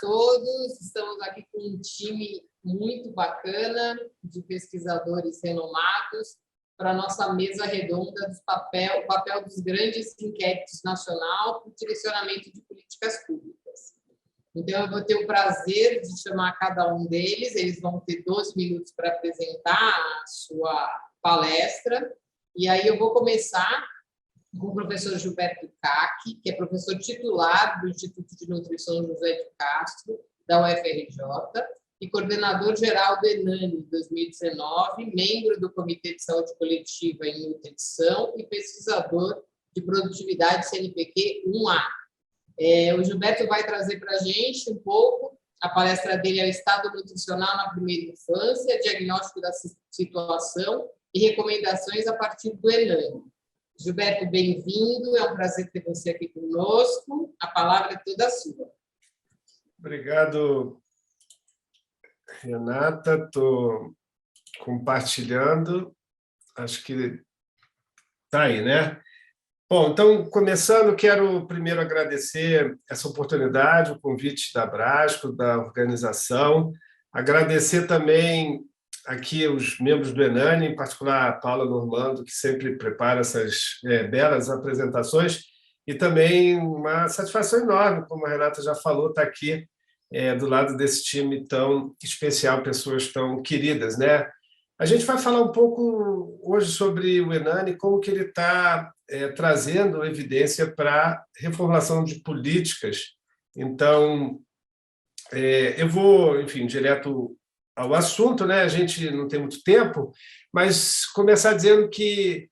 todos, estamos aqui com um time muito bacana de pesquisadores renomados para a nossa mesa redonda do papel dos grandes inquéritos nacional para o direcionamento de políticas públicas. Então, eu vou ter o prazer de chamar cada um deles, eles vão ter 12 minutos para apresentar a sua palestra, e aí eu vou começar com o professor Gilberto Cacchi, que é professor titular do Instituto de Nutrição José de Castro, da UFRJ, e coordenador geral do ENANI 2019, membro do Comitê de Saúde Coletiva em Nutrição e pesquisador de produtividade CNPq 1A. O Gilberto vai trazer para a gente um pouco, a palestra dele é o Estado Nutricional na Primeira Infância, diagnóstico da situação e recomendações a partir do ENANI. Gilberto, bem-vindo, é um prazer ter você aqui conosco, a palavra é toda sua. Obrigado, Renata, estou compartilhando, acho que está aí, né? Bom, então, começando, quero primeiro agradecer essa oportunidade, o convite da Abrasco, da organização, agradecer também aqui os membros do ENANI, em particular a Paula Normando, que sempre prepara essas belas apresentações, e também uma satisfação enorme, como a Renata já falou, estar aqui do lado desse time tão especial, pessoas tão queridas, né? A gente vai falar um pouco hoje sobre o ENANI, como que ele está trazendo evidência para a reformulação de políticas. Então, eu vou, enfim, direto ao assunto, né? A gente não tem muito tempo, mas começar dizendo que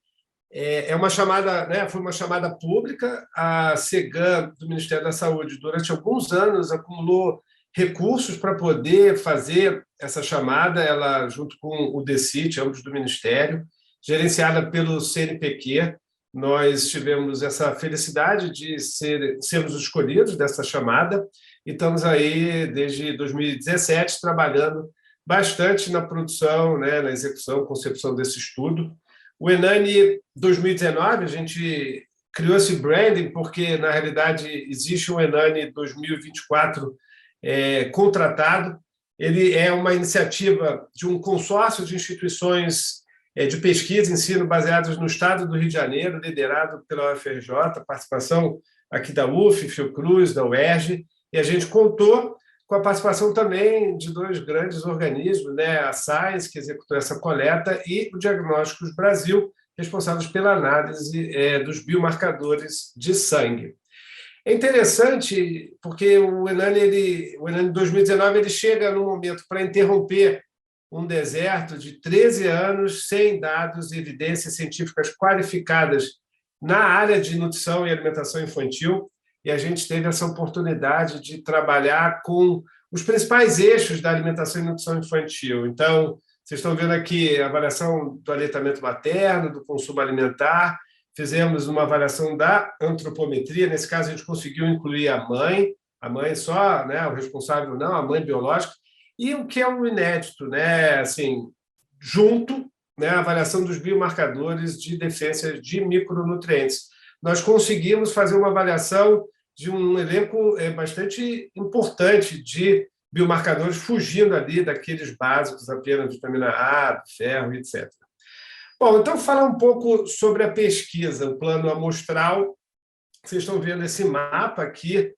é uma chamada, né? Foi uma chamada pública. A CEGAM do Ministério da Saúde, durante alguns anos, acumulou recursos para poder fazer essa chamada, ela junto com o DECIT, ambos do Ministério, gerenciada pelo CNPq. Nós tivemos essa felicidade de sermos escolhidos dessa chamada e estamos aí desde 2017 trabalhando bastante na produção, né, na execução, concepção desse estudo. O ENANI 2019, a gente criou esse branding porque, na realidade, existe um ENANI 2024 contratado. Ele é uma iniciativa de um consórcio de instituições de pesquisa e ensino baseadas no estado do Rio de Janeiro, liderado pela UFRJ, participação aqui da UF, Fiocruz, da UERJ, e a gente contou com a participação também de dois grandes organismos, né? A SAIS, que executou essa coleta, e o Diagnósticos Brasil, responsáveis pela análise dos biomarcadores de sangue. É interessante porque o ENANI 2019 ele chega no momento para interromper um deserto de 13 anos sem dados e evidências científicas qualificadas na área de nutrição e alimentação infantil, e a gente teve essa oportunidade de trabalhar com os principais eixos da alimentação e nutrição infantil. Então, vocês estão vendo aqui a avaliação do aleitamento materno, do consumo alimentar, fizemos uma avaliação da antropometria, nesse caso a gente conseguiu incluir a mãe só, né, o responsável não, a mãe biológica, e o que é um inédito, né, assim, junto, né, a avaliação dos biomarcadores de deficiência de micronutrientes. Nós conseguimos fazer uma avaliação de um elenco bastante importante de biomarcadores, fugindo ali daqueles básicos, apenas vitamina A, ferro, etc. Bom, então, falar um pouco sobre a pesquisa, o plano amostral. Vocês estão vendo esse mapa aqui,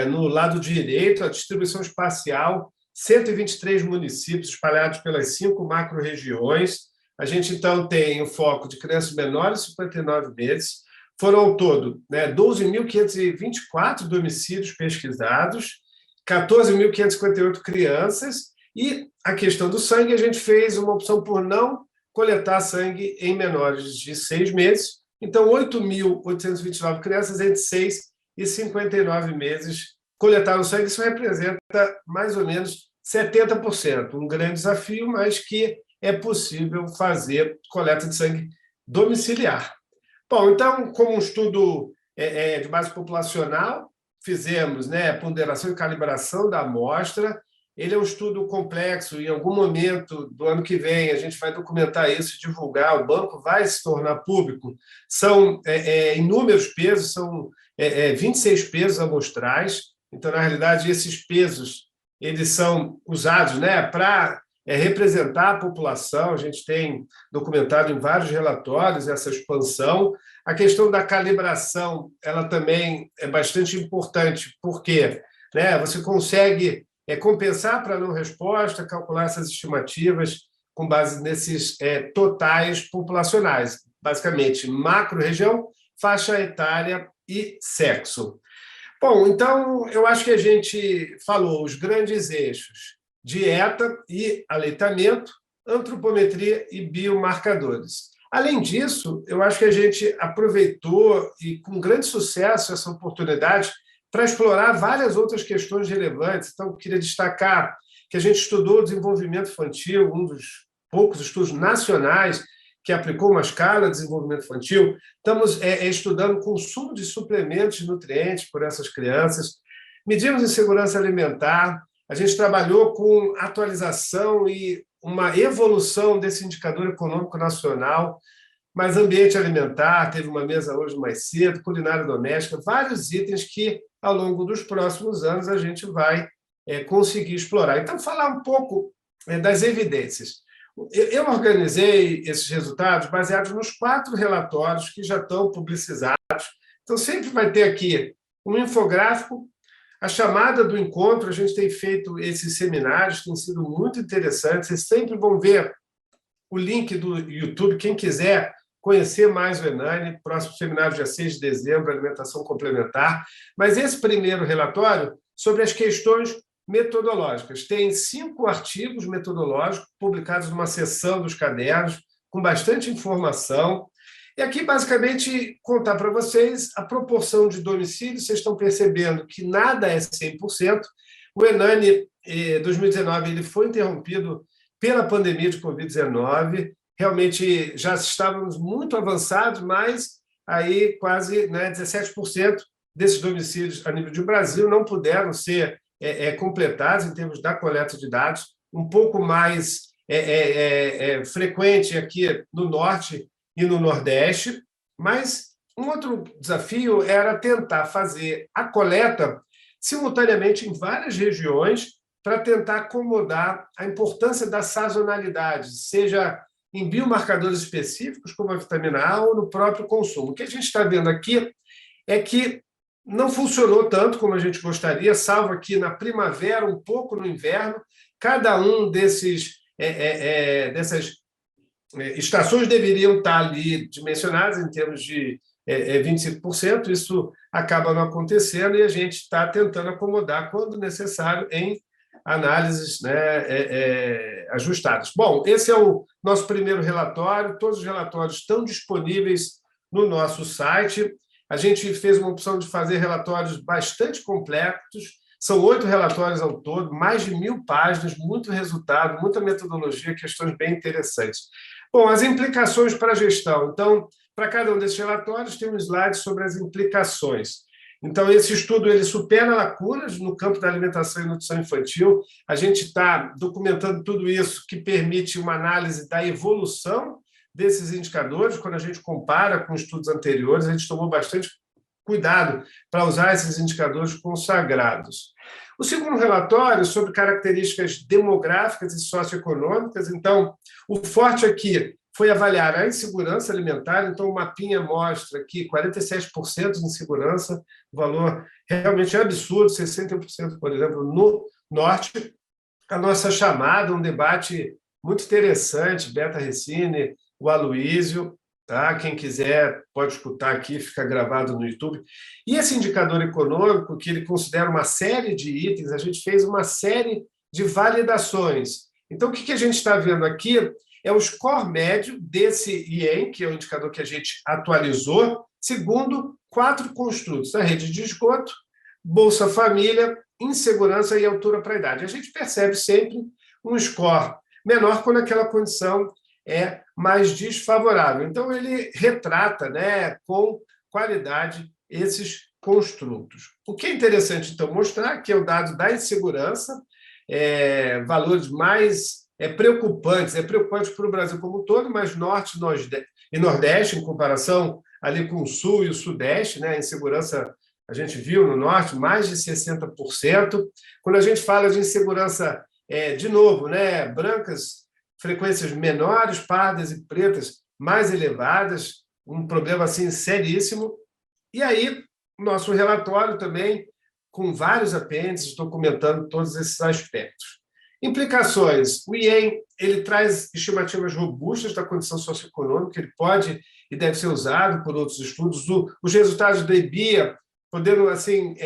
no lado direito, a distribuição espacial, 123 municípios espalhados pelas 5 macro-regiões. A gente, então, tem o foco de crianças menores de 59 meses. Foram, ao todo, 12.524 domicílios pesquisados, 14.558 crianças, e a questão do sangue, a gente fez uma opção por não coletar sangue em menores de 6 meses. Então, 8.829 crianças entre 6 e 59 meses coletaram sangue. Isso representa mais ou menos 70%. Um grande desafio, mas que é possível fazer coleta de sangue domiciliar. Bom, então, como um estudo de base populacional, fizemos ponderação e calibração da amostra. Ele é um estudo complexo e, em algum momento do ano que vem, a gente vai documentar isso e divulgar, o banco vai se tornar público. São inúmeros pesos, são 26 pesos amostrais, Então, na realidade, esses pesos eles são usados, né, para representar a população. A gente tem documentado em vários relatórios essa expansão. A questão da calibração, ela também é bastante importante, porque, né, você consegue compensar para a não resposta, calcular essas estimativas com base nesses totais populacionais, basicamente macro-região, faixa etária e sexo. Bom, então, eu acho que a gente falou os grandes eixos: dieta e aleitamento, antropometria e biomarcadores. Além disso, eu acho que a gente aproveitou, e com grande sucesso, essa oportunidade para explorar várias outras questões relevantes. Então, eu queria destacar que a gente estudou o desenvolvimento infantil, um dos poucos estudos nacionais que aplicou uma escala de desenvolvimento infantil. Estamos estudando o consumo de suplementos de nutrientes por essas crianças, medimos insegurança alimentar, a gente trabalhou com atualização e uma evolução desse indicador econômico nacional, mas ambiente alimentar, teve uma mesa hoje mais cedo, culinária doméstica, vários itens que, ao longo dos próximos anos, a gente vai conseguir explorar. Então, falar um pouco das evidências. Eu organizei esses resultados baseados nos 4 relatórios que já estão publicizados. Então, sempre vai ter aqui um infográfico, a chamada do encontro. A gente tem feito esses seminários, têm sido muito interessantes. Vocês sempre vão ver o link do YouTube, quem quiser conhecer mais o Enani, próximo seminário, dia 6 de dezembro, alimentação complementar. Mas esse primeiro relatório, sobre as questões metodológicas. Tem 5 artigos metodológicos publicados numa seção dos cadernos, com bastante informação. E aqui, basicamente, contar para vocês a proporção de domicílios. Vocês estão percebendo que nada é 100%. O Enani 2019 ele foi interrompido pela pandemia de Covid-19. Realmente já estávamos muito avançados, mas aí quase 17% desses domicílios a nível de Brasil não puderam ser completados em termos da coleta de dados, um pouco mais frequente aqui no Norte e no Nordeste, mas um outro desafio era tentar fazer a coleta simultaneamente em várias regiões para tentar acomodar a importância da sazonalidade, seja em biomarcadores específicos, como a vitamina A, ou no próprio consumo. O que a gente está vendo aqui é que não funcionou tanto como a gente gostaria, salvo aqui na primavera, um pouco no inverno. Cada um dessas estações deveriam estar ali dimensionadas em termos de 25%. Isso acaba não acontecendo e a gente está tentando acomodar, quando necessário, em análises ajustadas. Bom, esse é o nosso primeiro relatório. Todos os relatórios estão disponíveis no nosso site. A gente fez uma opção de fazer relatórios bastante completos. São 8 relatórios ao todo, mais de 1.000 páginas, muito resultado, muita metodologia, questões bem interessantes. Bom, as implicações para a gestão. Então, para cada um desses relatórios, tem um slide sobre as implicações. Então, esse estudo ele supera lacunas no campo da alimentação e nutrição infantil. A gente está documentando tudo isso, que permite uma análise da evolução desses indicadores. Quando a gente compara com estudos anteriores, a gente tomou bastante cuidado para usar esses indicadores consagrados. O segundo relatório, sobre características demográficas e socioeconômicas. Então, o forte aqui foi avaliar a insegurança alimentar. Então, o mapinha mostra aqui 47% de insegurança, valor realmente absurdo, 61%, por exemplo, no Norte. A nossa chamada, um debate muito interessante, Beta Recine, o Aloísio, tá? Quem quiser pode escutar aqui, fica gravado no YouTube. E esse indicador econômico, que ele considera uma série de itens, a gente fez uma série de validações. Então, o que a gente está vendo aqui é o score médio desse IEM, que é o indicador que a gente atualizou, segundo 4 construtos: a rede de esgoto, Bolsa Família, insegurança e altura para a idade. A gente percebe sempre um score menor quando aquela condição é mais desfavorável. Então, ele retrata, com qualidade esses construtos. O que é interessante, então, mostrar que é o dado da insegurança, valores mais preocupantes. É preocupante para o Brasil como um todo, mas Norte e Nordeste, em comparação ali com o Sul e o Sudeste, a insegurança, a gente viu no norte, mais de 60%. Quando a gente fala de insegurança, de novo, né, brancas, frequências menores, pardas e pretas mais elevadas, um problema assim seríssimo. E aí, nosso relatório também, com vários apêndices, documentando todos esses aspectos. Implicações. O IEM ele traz estimativas robustas da condição socioeconômica, ele pode e deve ser usado por outros estudos. Os resultados do EBIA, podendo assim,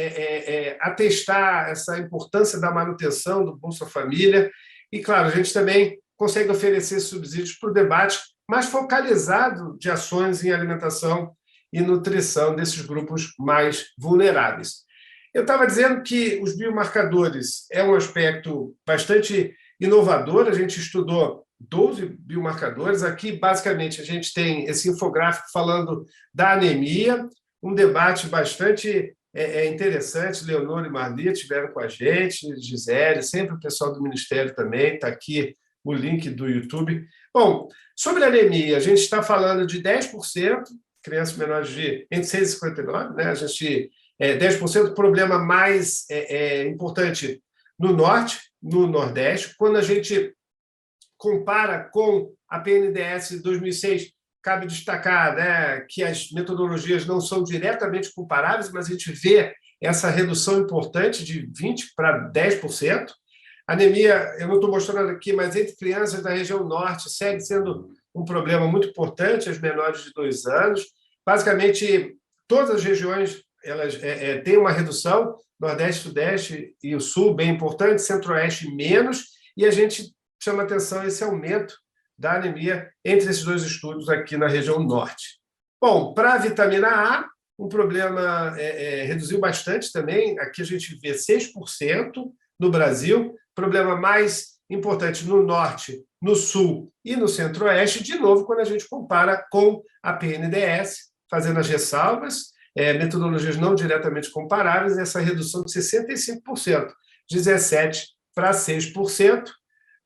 atestar essa importância da manutenção do Bolsa Família. E, claro, a gente também consegue oferecer subsídios para o debate mais focalizado de ações em alimentação e nutrição desses grupos mais vulneráveis. Eu estava dizendo que os biomarcadores é um aspecto bastante inovador. A gente estudou 12 biomarcadores. Aqui, basicamente, a gente tem esse infográfico falando da anemia, um debate bastante interessante. Leonor e Marli estiveram com a gente, Gisele, sempre o pessoal do Ministério também, está aqui o link do YouTube. Bom, sobre a anemia, a gente está falando de 10%, crianças menores de entre 6 e 59, né? A gente 10%, problema mais importante no norte, no nordeste. Quando a gente compara com a PNDS de 2006, cabe destacar, né, que as metodologias não são diretamente comparáveis, mas a gente vê essa redução importante de 20% para 10%. Anemia, eu não estou mostrando aqui, mas entre crianças da região norte segue sendo um problema muito importante, as menores de 2 anos. Basicamente, todas as regiões elas têm uma redução, Nordeste, Sudeste e o Sul, bem importante, Centro-Oeste menos, e a gente chama atenção esse aumento da anemia entre esses dois estudos aqui na região Norte. Bom, para a vitamina A, um problema reduziu bastante também, aqui a gente vê 6% no Brasil, problema mais importante no Norte, no Sul e no Centro-Oeste, de novo, quando a gente compara com a PNDS, fazendo as ressalvas, metodologias não diretamente comparáveis, essa redução de 65%, 17% para 6%,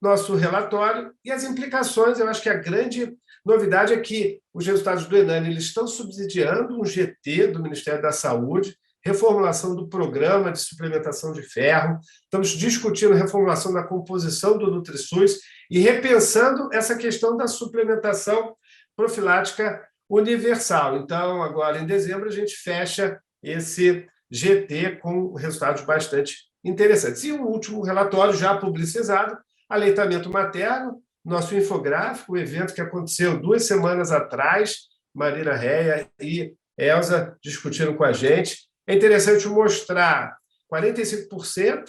nosso relatório. E as implicações, eu acho que a grande novidade é que os resultados do ENANI eles estão subsidiando um GT do Ministério da Saúde, reformulação do programa de suplementação de ferro, estamos discutindo a reformulação da composição do NutriSUS e repensando essa questão da suplementação profilática universal. Então, agora, em dezembro, a gente fecha esse GT com resultados bastante interessantes. E o último relatório, já publicizado, aleitamento materno, nosso infográfico, o evento que aconteceu 2 semanas atrás, Marina Réia e Elza discutiram com a gente. É interessante mostrar 45%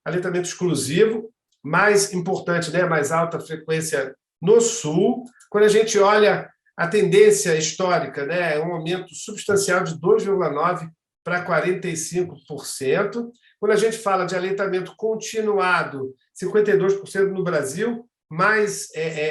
aleitamento exclusivo, mais importante, né, mais alta frequência no Sul. Quando a gente olha a tendência histórica, né, é um aumento substancial de 2,9% para 45%. Quando a gente fala de aleitamento continuado, 52% no Brasil, mais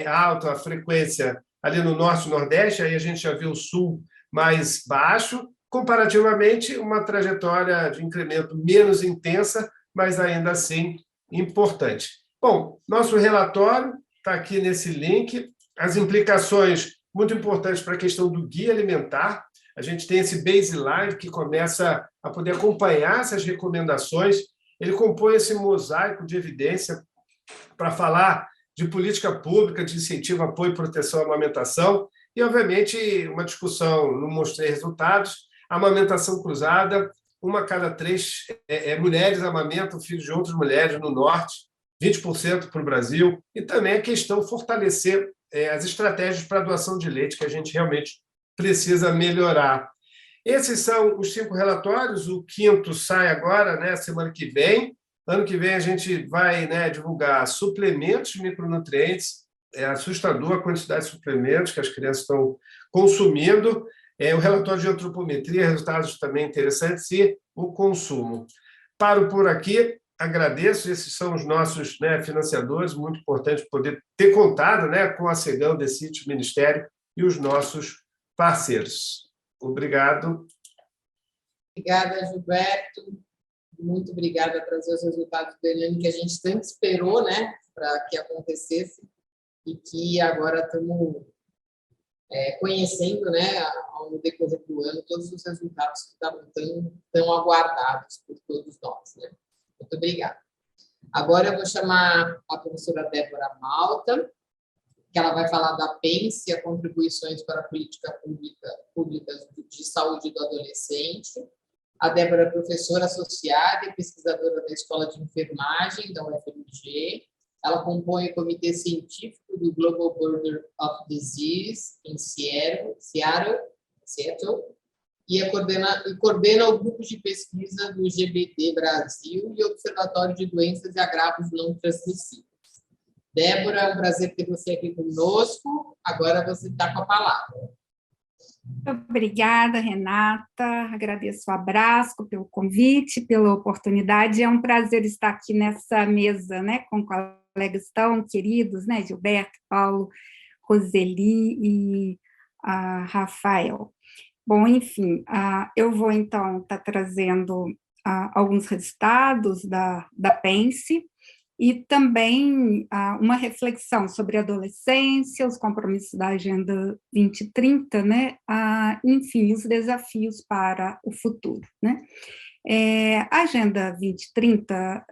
alta a frequência ali no Norte e Nordeste, aí a gente já viu o Sul mais baixo, comparativamente uma trajetória de incremento menos intensa, mas ainda assim importante. Bom, nosso relatório está aqui nesse link, as implicações muito importantes para a questão do guia alimentar. A gente tem esse baseline que começa a poder acompanhar essas recomendações. Ele compõe esse mosaico de evidência para falar de política pública, de incentivo, apoio, proteção à amamentação. E, obviamente, uma discussão, não mostrei resultados, a amamentação cruzada, 1 a cada 3 mulheres amamentam filhos de outras mulheres no Norte, 20% para o Brasil. E também a questão fortalecer as estratégias para a doação de leite, que a gente realmente precisa melhorar. Esses são os 5 relatórios, o 5º sai agora, né, semana que vem. Ano que vem a gente vai, né, divulgar suplementos de micronutrientes. É assustador a quantidade de suplementos que as crianças estão consumindo. O relatório de antropometria, resultados também interessantes, e o consumo. Paro por aqui, agradeço. Esses são os nossos, né, financiadores, muito importante poder ter contado, né, com a Cegão, Decite, Ministério e os nossos parceiros. Obrigado. Obrigada, Gilberto. Muito obrigada por trazer os resultados do ENANI que a gente tanto esperou, né, para que acontecesse e que agora estamos conhecendo, né, ao decorrer do ano, todos os resultados que estavam tão aguardados por todos nós. Né? Muito obrigada. Agora eu vou chamar a professora Débora Malta, que ela vai falar da PENSE, a contribuições para a política pública de saúde do adolescente. A Débora é professora associada e pesquisadora da Escola de Enfermagem da UFMG. Ela compõe o comitê científico do Global Burden of Disease em Seattle, e coordena o grupo de pesquisa do GBD Brasil e o Observatório de Doenças e Agravos Não Transmissíveis. Débora, é um prazer ter você aqui conosco. Agora você está com a palavra. Obrigada, Renata. Agradeço o Abrasco pelo convite, pela oportunidade. É um prazer estar aqui nessa mesa, né, com colegas tão queridos, né, Gilberto, Paulo, Roseli e Rafael. Bom, enfim, eu vou, então, estar trazendo alguns resultados da PENSE, e também uma reflexão sobre a adolescência, os compromissos da Agenda 2030, né? Enfim, os desafios para o futuro. Né? A Agenda 2030,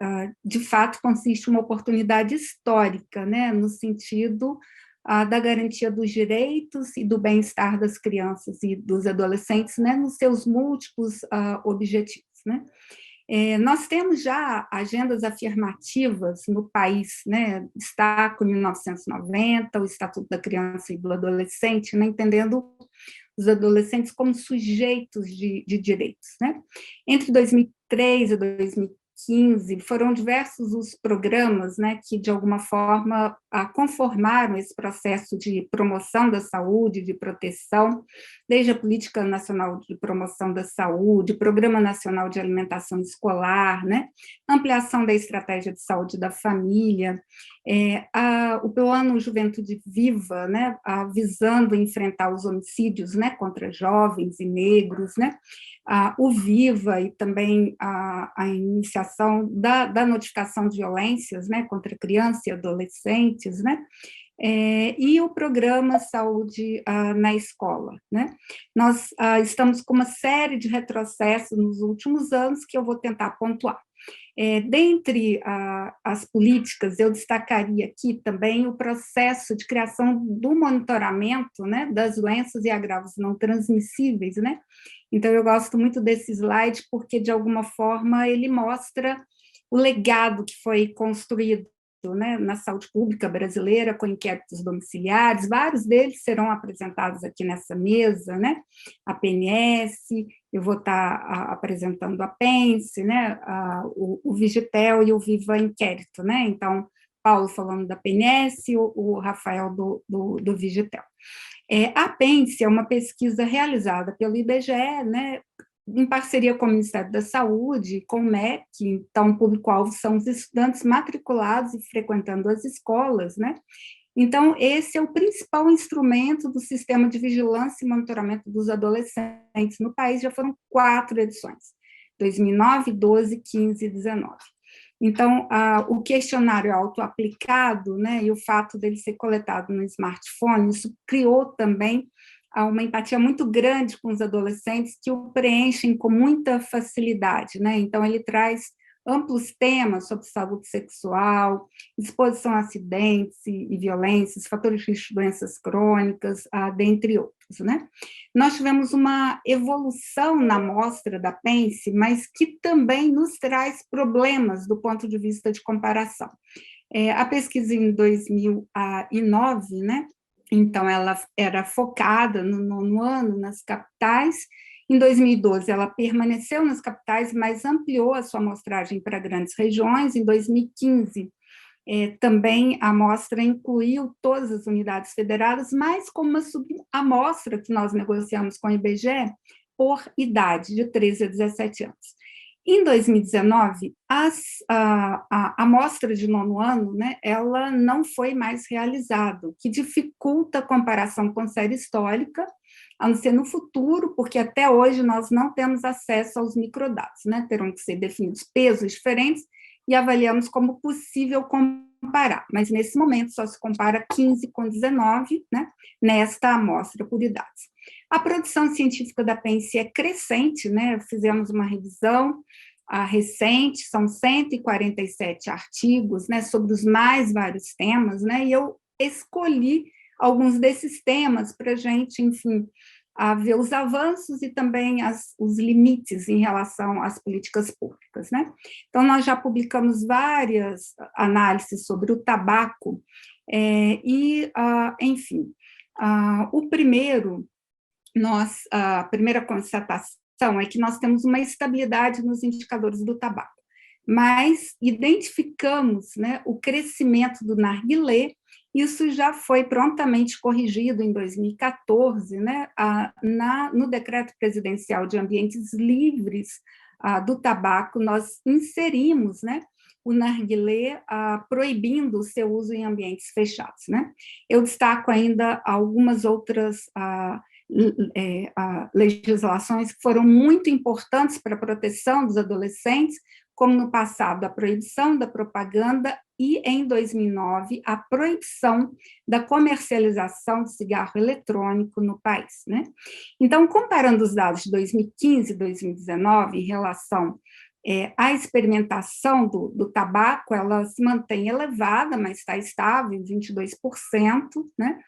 de fato, consiste em uma oportunidade histórica, né? No sentido da garantia dos direitos e do bem-estar das crianças e dos adolescentes, né? Nos seus múltiplos objetivos. Né? Nós temos já agendas afirmativas no país, né? Destaco 1990, o Estatuto da Criança e do Adolescente, né? Entendendo os adolescentes como sujeitos de direitos. Né? Entre 2003 e 2015, foram diversos os programas, né, que, de alguma forma, conformaram esse processo de promoção da saúde, de proteção, desde a Política Nacional de Promoção da Saúde, Programa Nacional de Alimentação Escolar, né, ampliação da Estratégia de Saúde da Família, o Plano Juventude Viva, né, visando enfrentar os homicídios, né, contra jovens e negros, né, o VIVA e também a iniciação da notificação de violências, né, contra crianças e adolescentes, né, e o programa Saúde na Escola. Né? Nós estamos com uma série de retrocessos nos últimos anos que eu vou tentar pontuar. Dentre as políticas, eu destacaria aqui também o processo de criação do monitoramento, né, das doenças e agravos não transmissíveis, né? Então, eu gosto muito desse slide porque, de alguma forma, ele mostra o legado que foi construído, né, na saúde pública brasileira, com inquéritos domiciliares, vários deles serão apresentados aqui nessa mesa, né, a PNS, eu vou estar apresentando a PENSE, né, o Vigitel e o Viva Inquérito, né, então, Paulo falando da PNS e o Rafael do Vigitel. A PENSE é uma pesquisa realizada pelo IBGE, né, em parceria com o Ministério da Saúde, com o MEC, então o público-alvo são os estudantes matriculados e frequentando as escolas, né? Então, esse é o principal instrumento do sistema de vigilância e monitoramento dos adolescentes no país, já foram 4 edições, 2009, 12, 15 e 19. Então, o questionário autoaplicado, né, e o fato dele ser coletado no smartphone, isso criou também uma empatia muito grande com os adolescentes que o preenchem com muita facilidade, né? Então, ele traz amplos temas sobre saúde sexual, exposição a acidentes e violências, fatores de risco de doenças crônicas, dentre outros, né? Nós tivemos uma evolução na amostra da PENSE, mas que também nos traz problemas do ponto de vista de comparação. A pesquisa em 2009, né? Então, ela era focada no 9º ano nas capitais. Em 2012, ela permaneceu nas capitais, mas ampliou a sua amostragem para grandes regiões. Em 2015, também a amostra incluiu todas as unidades federadas, mas com uma subamostra que nós negociamos com o IBGE por idade, de 13 a 17 anos. Em 2019, a amostra de 9º ano, né, ela não foi mais realizada, o que dificulta a comparação com série histórica, a não ser no futuro, porque até hoje nós não temos acesso aos microdados, né, terão que ser definidos pesos diferentes e avaliamos como possível comparar, mas nesse momento só se compara 15 com 19, né, nesta amostra por idades. A produção científica da PENSE é crescente, né, fizemos uma revisão recente, são 147 artigos, né, sobre os mais vários temas, né, e eu escolhi alguns desses temas para a gente, enfim, ver os avanços e também os limites em relação às políticas públicas, né? Então, nós já publicamos várias análises sobre o tabaco enfim, o primeiro, a primeira constatação é que nós temos uma estabilidade nos indicadores do tabaco, mas identificamos, né, o crescimento do narguilé. Isso já foi prontamente corrigido em 2014, né, no Decreto Presidencial de Ambientes Livres do Tabaco, nós inserimos, né, o narguilé proibindo o seu uso em ambientes fechados, né. Eu destaco ainda algumas outras legislações que foram muito importantes para a proteção dos adolescentes, como no passado a proibição da propaganda e, em 2009, a proibição da comercialização de cigarro eletrônico no país, né? Então, comparando os dados de 2015 e 2019 em relação à experimentação do tabaco, ela se mantém elevada, mas está estável, em 22%, né?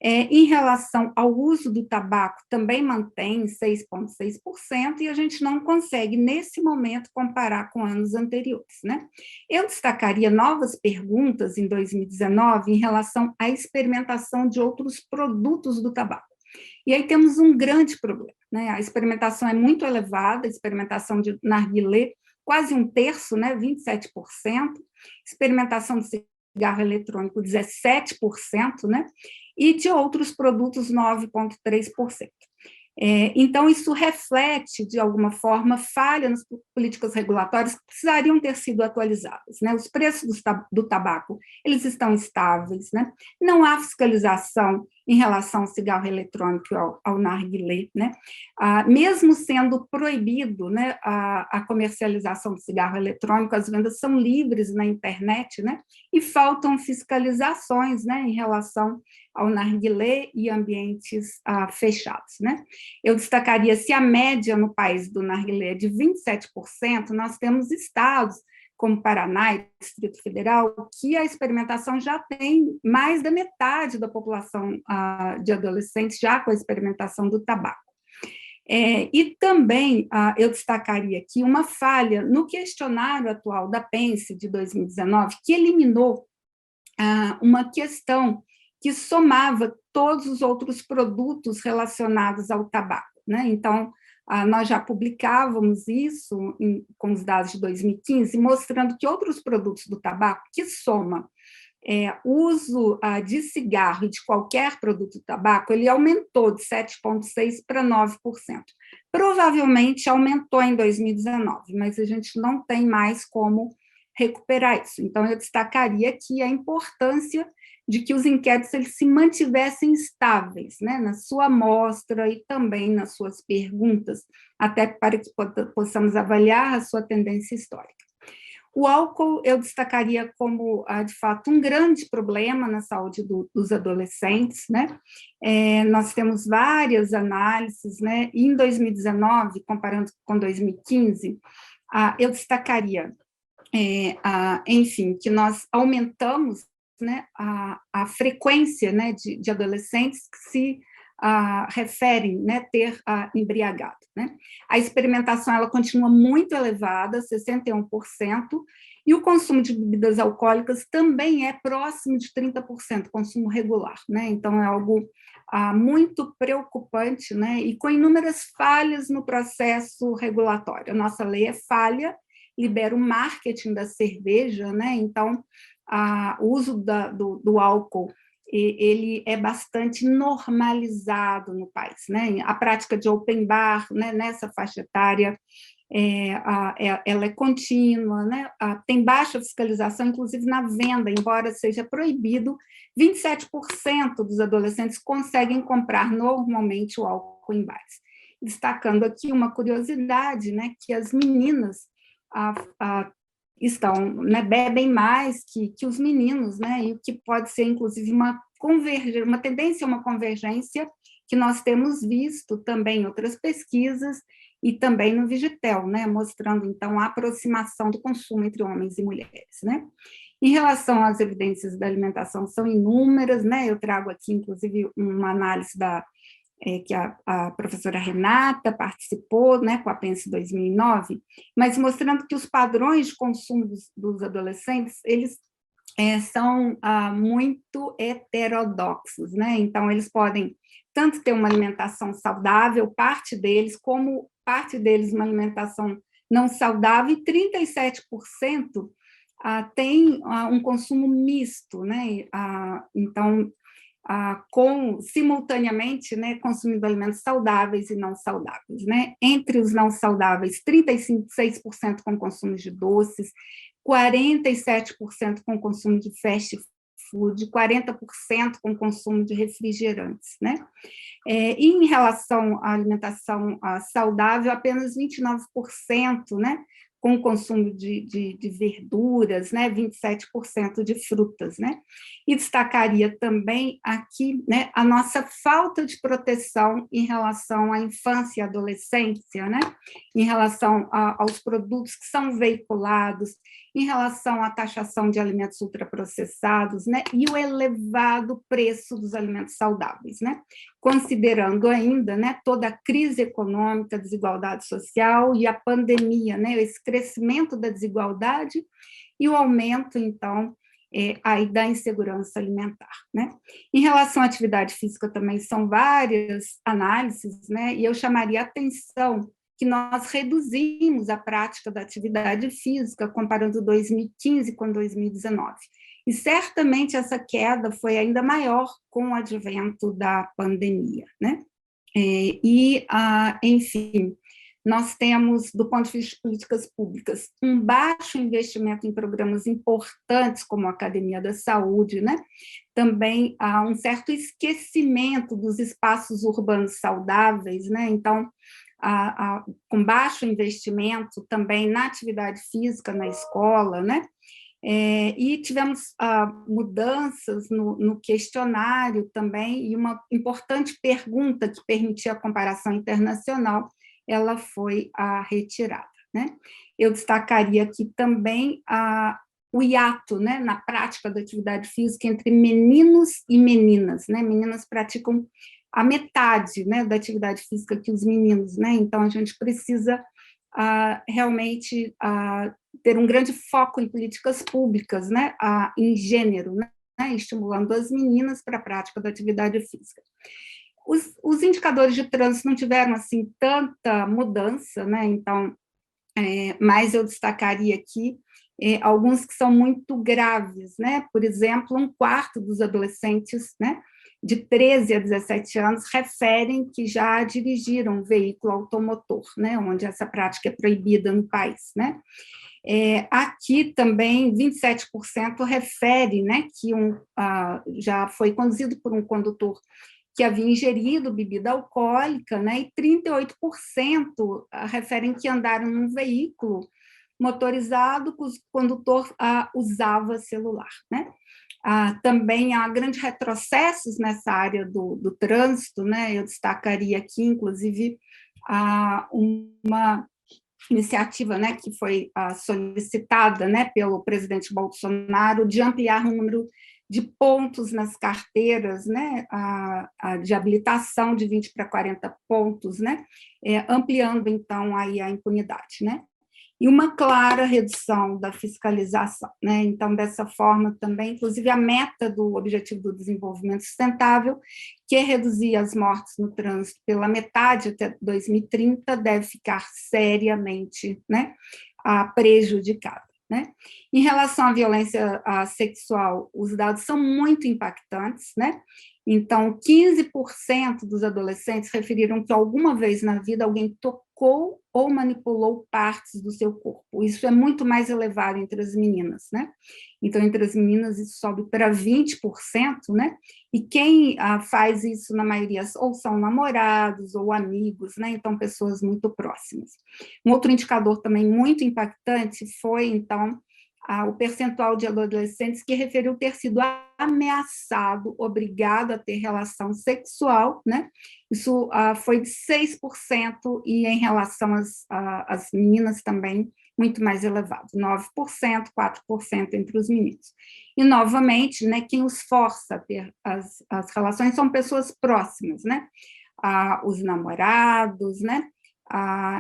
Em relação ao uso do tabaco, também mantém 6,6%, e a gente não consegue, nesse momento, comparar com anos anteriores, né? Eu destacaria novas perguntas em 2019 em relação à experimentação de outros produtos do tabaco. E aí temos um grande problema, né? A experimentação é muito elevada, a experimentação de narguilé, quase um terço, né? 27%, experimentação de cigarro eletrônico, 17%, né? E de outros produtos, 9,3%. Então, isso reflete, de alguma forma, falha nas políticas regulatórias que precisariam ter sido atualizadas, né? Os preços do tabaco, eles estão estáveis, né? Não há fiscalização em relação ao cigarro eletrônico e ao narguilé, né? Mesmo sendo proibido, né, a comercialização do cigarro eletrônico, as vendas são livres na internet, né? E faltam fiscalizações, né, em relação ao narguilé e ambientes fechados, né? Eu destacaria, se a média no país do narguilé é de 27%, nós temos estados como Paraná e Distrito Federal, que a experimentação já tem mais da metade da população de adolescentes já com a experimentação do tabaco. E também eu destacaria aqui uma falha no questionário atual da PENSE de 2019, que eliminou uma questão que somava todos os outros produtos relacionados ao tabaco, né? Então, nós já publicávamos isso com os dados de 2015, mostrando que outros produtos do tabaco, que soma uso de cigarro e de qualquer produto do tabaco, ele aumentou de 7,6% para 9%. Provavelmente aumentou em 2019, mas a gente não tem mais como recuperar isso. Então, eu destacaria aqui a importância de que os inquéritos eles se mantivessem estáveis, né, na sua amostra e também nas suas perguntas, até para que possamos avaliar a sua tendência histórica. O álcool eu destacaria como, de fato, um grande problema na saúde dos adolescentes, né? Nós temos várias análises, né? E em 2019, comparando com 2015, eu destacaria, enfim, que nós aumentamos, né, a frequência, né, de adolescentes que se referem, né, ter embriagado, né? A experimentação ela continua muito elevada, 61%, e o consumo de bebidas alcoólicas também é próximo de 30%, consumo regular, né? Então é algo muito preocupante, né? E com inúmeras falhas no processo regulatório. A nossa lei é falha, libera o marketing da cerveja, né? Então o uso do álcool ele é bastante normalizado no país, né? A prática de open bar, né, nessa faixa etária, ela é contínua, né? Tem baixa fiscalização, inclusive na venda, embora seja proibido, 27% dos adolescentes conseguem comprar normalmente o álcool em bares. Destacando aqui uma curiosidade, né, que as meninas estão, né, bebem mais que os meninos, né, e o que pode ser, inclusive, uma tendência, uma convergência que nós temos visto também em outras pesquisas e também no Vigitel, né, mostrando, então, a aproximação do consumo entre homens e mulheres, né. Em relação às evidências da alimentação, são inúmeras, né, eu trago aqui, inclusive, uma análise que a professora Renata participou, né, com a PENSE 2009, mas mostrando que os padrões de consumo dos adolescentes, eles são muito heterodoxos, né? Então, eles podem tanto ter uma alimentação saudável, parte deles, como parte deles uma alimentação não saudável, e 37% tem um consumo misto, né? Então, simultaneamente, né, consumindo alimentos saudáveis e não saudáveis, né? Entre os não saudáveis, 36% com consumo de doces, 47% com consumo de fast food, 40% com consumo de refrigerantes, né? E em relação à alimentação saudável, apenas 29%, né, com o consumo de verduras, né, 27% de frutas, né? E destacaria também aqui, né, a nossa falta de proteção em relação à infância e adolescência, né? Em relação aos produtos que são veiculados, em relação à taxação de alimentos ultraprocessados, né? E o elevado preço dos alimentos saudáveis, né? Considerando ainda, né, toda a crise econômica, a desigualdade social e a pandemia, né, esse crescimento da desigualdade e o aumento, então, aí da insegurança alimentar, né? Em relação à atividade física também são várias análises, né, e eu chamaria a atenção que nós reduzimos a prática da atividade física comparando 2015 com 2019. E certamente essa queda foi ainda maior com o advento da pandemia, né? Enfim, nós temos, do ponto de vista de políticas públicas, um baixo investimento em programas importantes, como a Academia da Saúde, né? Também há um certo esquecimento dos espaços urbanos saudáveis, né? Então, com baixo investimento também na atividade física na escola, né? E tivemos mudanças no questionário também, e uma importante pergunta que permitia a comparação internacional, ela foi retirada, né? Eu destacaria aqui também o hiato, né, na prática da atividade física entre meninos e meninas, né? Meninas praticam a metade, né, da atividade física que os meninos, né? Então, a gente precisa realmente ter um grande foco em políticas públicas, né, em gênero, né, estimulando as meninas para a prática da atividade física. Os indicadores de trânsito não tiveram, assim, tanta mudança, né, então, mas eu destacaria aqui alguns que são muito graves, né, por exemplo, 1/4 dos adolescentes, né, de 13 a 17 anos, referem que já dirigiram um veículo automotor, né, onde essa prática é proibida no país, né. Aqui também 27% refere, né, que já foi conduzido por um condutor que havia ingerido bebida alcoólica, né, e 38% referem que andaram num veículo motorizado que o condutor usava celular, né. Também há grandes retrocessos nessa área do trânsito, né? Eu destacaria aqui, inclusive, uma iniciativa, né, que foi solicitada, né, pelo presidente Bolsonaro, de ampliar o número de pontos nas carteiras, né, de habilitação de 20 para 40 pontos, né, ampliando, então, aí a impunidade, né? E uma clara redução da fiscalização, né? Então, dessa forma também, inclusive a meta do Objetivo do Desenvolvimento Sustentável, que é reduzir as mortes no trânsito pela metade até 2030, deve ficar seriamente, né, prejudicada, né? Em relação à violência sexual, os dados são muito impactantes, né? Então, 15% dos adolescentes referiram que alguma vez na vida alguém tocou ou manipulou partes do seu corpo. Isso é muito mais elevado entre as meninas, né? Então, entre as meninas, isso sobe para 20%, né? E quem faz isso, na maioria, ou são namorados ou amigos, né? Então, pessoas muito próximas. Um outro indicador também muito impactante foi, então, o percentual de adolescentes que referiu ter sido ameaçado, obrigado a ter relação sexual, né? Isso foi de 6%, e em relação às meninas também, muito mais elevado, 9%, 4% entre os meninos. E, novamente, né, quem os força a ter as relações são pessoas próximas, né? Os namorados, né?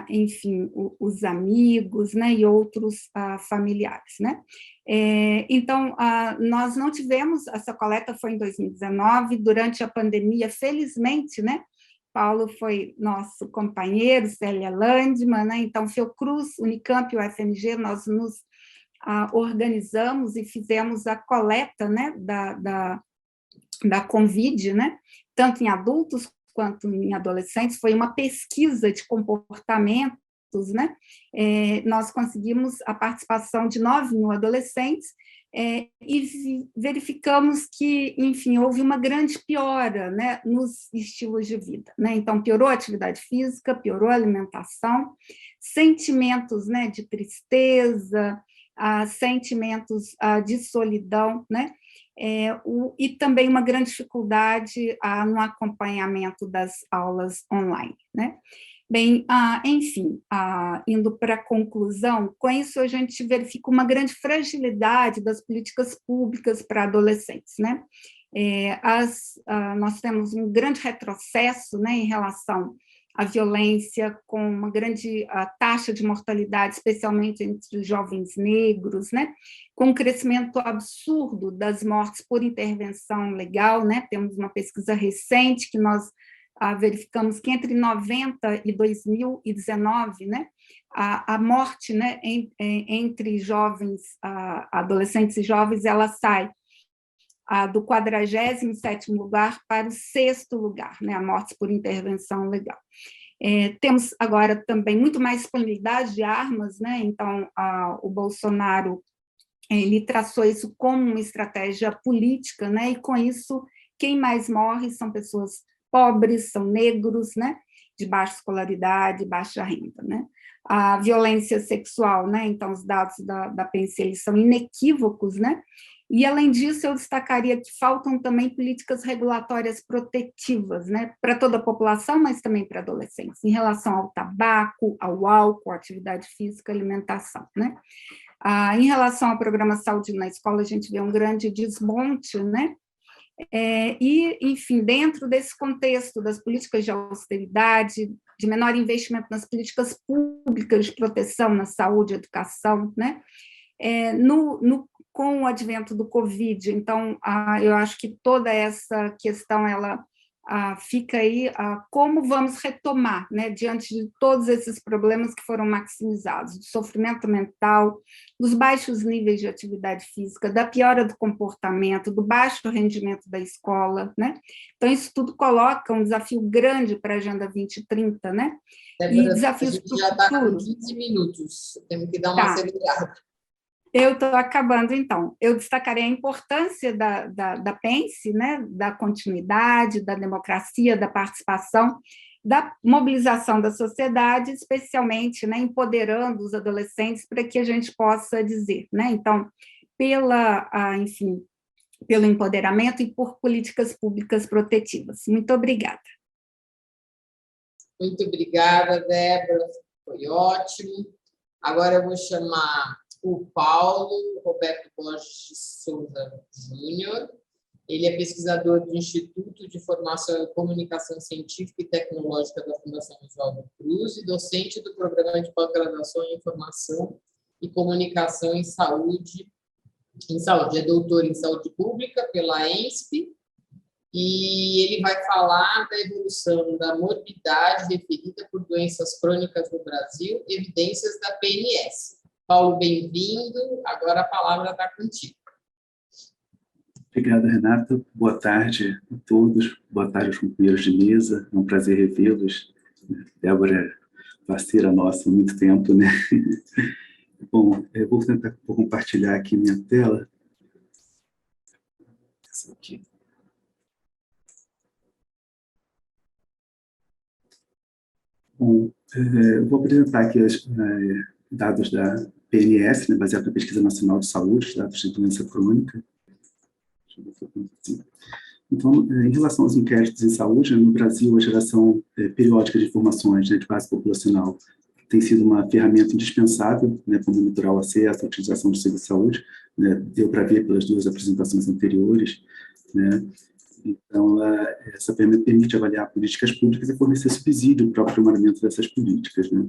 Enfim, os amigos, né, e outros familiares, né? Então, nós não tivemos, essa coleta foi em 2019, durante a pandemia, felizmente, né? Paulo foi nosso companheiro, Célia Landman, né? Então, Fiocruz, Unicamp e o UFMG, nós nos organizamos e fizemos a coleta, né, da Covid, né? Tanto em adultos quanto em adolescentes, foi uma pesquisa de comportamentos, né? Nós conseguimos a participação de 9.000 adolescentes e verificamos que, enfim, houve uma grande piora, né, nos estilos de vida, né? Então, piorou a atividade física, piorou a alimentação, sentimentos, né, de tristeza, sentimentos de solidão, né? E também uma grande dificuldade no acompanhamento das aulas online, né? Bem, enfim, indo para a conclusão, com isso a gente verifica uma grande fragilidade das políticas públicas para adolescentes, né? Nós temos um grande retrocesso, né, em relação à violência, com uma grande taxa de mortalidade, especialmente entre os jovens negros, né? Com um crescimento absurdo das mortes por intervenção legal, né? Temos uma pesquisa recente que nós verificamos que entre 90 e 2019, né, a morte, né, entre jovens, adolescentes e jovens, ela sai do 47º lugar para o 6º lugar, né, a morte por intervenção legal. Temos agora também muito mais disponibilidade de armas, né, então o Bolsonaro ele traçou isso como uma estratégia política, né, e com isso quem mais morre são pessoas pobres, são negros, né, de baixa escolaridade, baixa renda, né. A violência sexual, né, então os dados da PNC eles são inequívocos, né, e além disso eu destacaria que faltam também políticas regulatórias protetivas, né, para toda a população, mas também para adolescentes, em relação ao tabaco, ao álcool, à atividade física, alimentação, né. Em relação ao programa Saúde na Escola, a gente vê um grande desmonte, né, e, enfim, dentro desse contexto das políticas de austeridade, de menor investimento nas políticas públicas de proteção na saúde e educação, né? Com o advento do Covid, então, eu acho que toda essa questão, ela fica aí, como vamos retomar, né, diante de todos esses problemas que foram maximizados, do sofrimento mental, dos baixos níveis de atividade física, da piora do comportamento, do baixo rendimento da escola, né? Então, isso tudo coloca um desafio grande para a Agenda 2030, né? E desafios para o futuro. A gente já está com 15 minutos, temos que dar uma acelerada. Eu estou acabando, então. Eu destacarei a importância da PENSE, né, da continuidade, da democracia, da participação, da mobilização da sociedade, especialmente, né, empoderando os adolescentes para que a gente possa dizer, né, então, enfim, pelo empoderamento e por políticas públicas protetivas. Muito obrigada. Muito obrigada, Débora, foi ótimo. Agora eu vou chamar o Paulo Roberto Borges de Souza Júnior. Ele é pesquisador do Instituto de Formação em Comunicação Científica e Tecnológica da Fundação Oswaldo Cruz e docente do Programa de Pós-Graduação em Informação e Comunicação em Saúde. É doutor em Saúde Pública pela ENSP, e ele vai falar da evolução da morbidade referida por doenças crônicas no Brasil, evidências da PNS. Paulo, bem-vindo. Agora a palavra está contigo. Obrigado, Renata. Boa tarde a todos. Boa tarde aos companheiros de mesa. É um prazer revê-los. Débora é parceira nossa há muito tempo, né? Bom, eu vou tentar compartilhar aqui minha tela. Essa aqui. Bom, eu vou apresentar aqui dados da PNS, né, baseado na Pesquisa Nacional de Saúde, dados de doença crônica. Deixa eu ver se eu consigo assim. Então, em relação aos inquéritos em saúde, no Brasil, a geração periódica de informações, né, de base populacional tem sido uma ferramenta indispensável, né, para monitorar o acesso, a utilização do serviço de saúde, né, deu para ver pelas duas apresentações anteriores, né. Então, essa ferramenta permite avaliar políticas públicas e fornecer subsídio para o aprimoramento dessas políticas, né.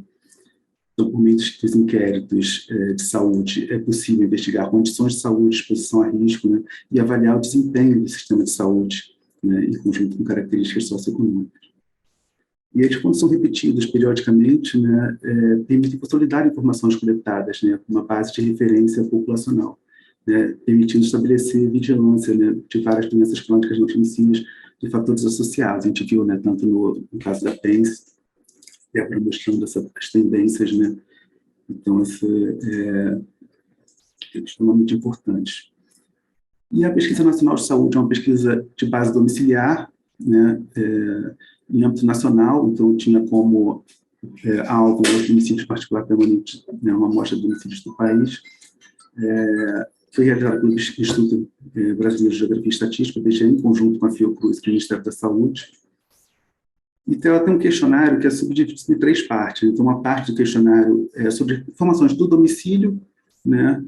Então, por meio dos inquéritos de saúde, é possível investigar condições de saúde, exposição a risco, né, e avaliar o desempenho do sistema de saúde, né, em conjunto com características socioeconômicas. E eles, quando são repetidos periodicamente, né, permitem consolidar informações coletadas, né, com uma base de referência populacional, né, permitindo estabelecer vigilância, né, de várias doenças crônicas não transmissíveis de fatores associados. A gente viu, né, tanto no caso da PENS, mostrando essas tendências, né? Então, isso é extremamente importante. E a Pesquisa Nacional de Saúde é uma pesquisa de base domiciliar, né, em âmbito nacional, então tinha como alvo os domicílios particular permanentes, né, uma amostra de domicílios do país. Foi realizada pelo Instituto Brasileiro de Geografia e Estatística, IBGE, em conjunto com a Fiocruz e o Ministério da Saúde. Então, ela tem um questionário que é subdividido em 3 partes. Então, uma parte do questionário é sobre informações do domicílio, né?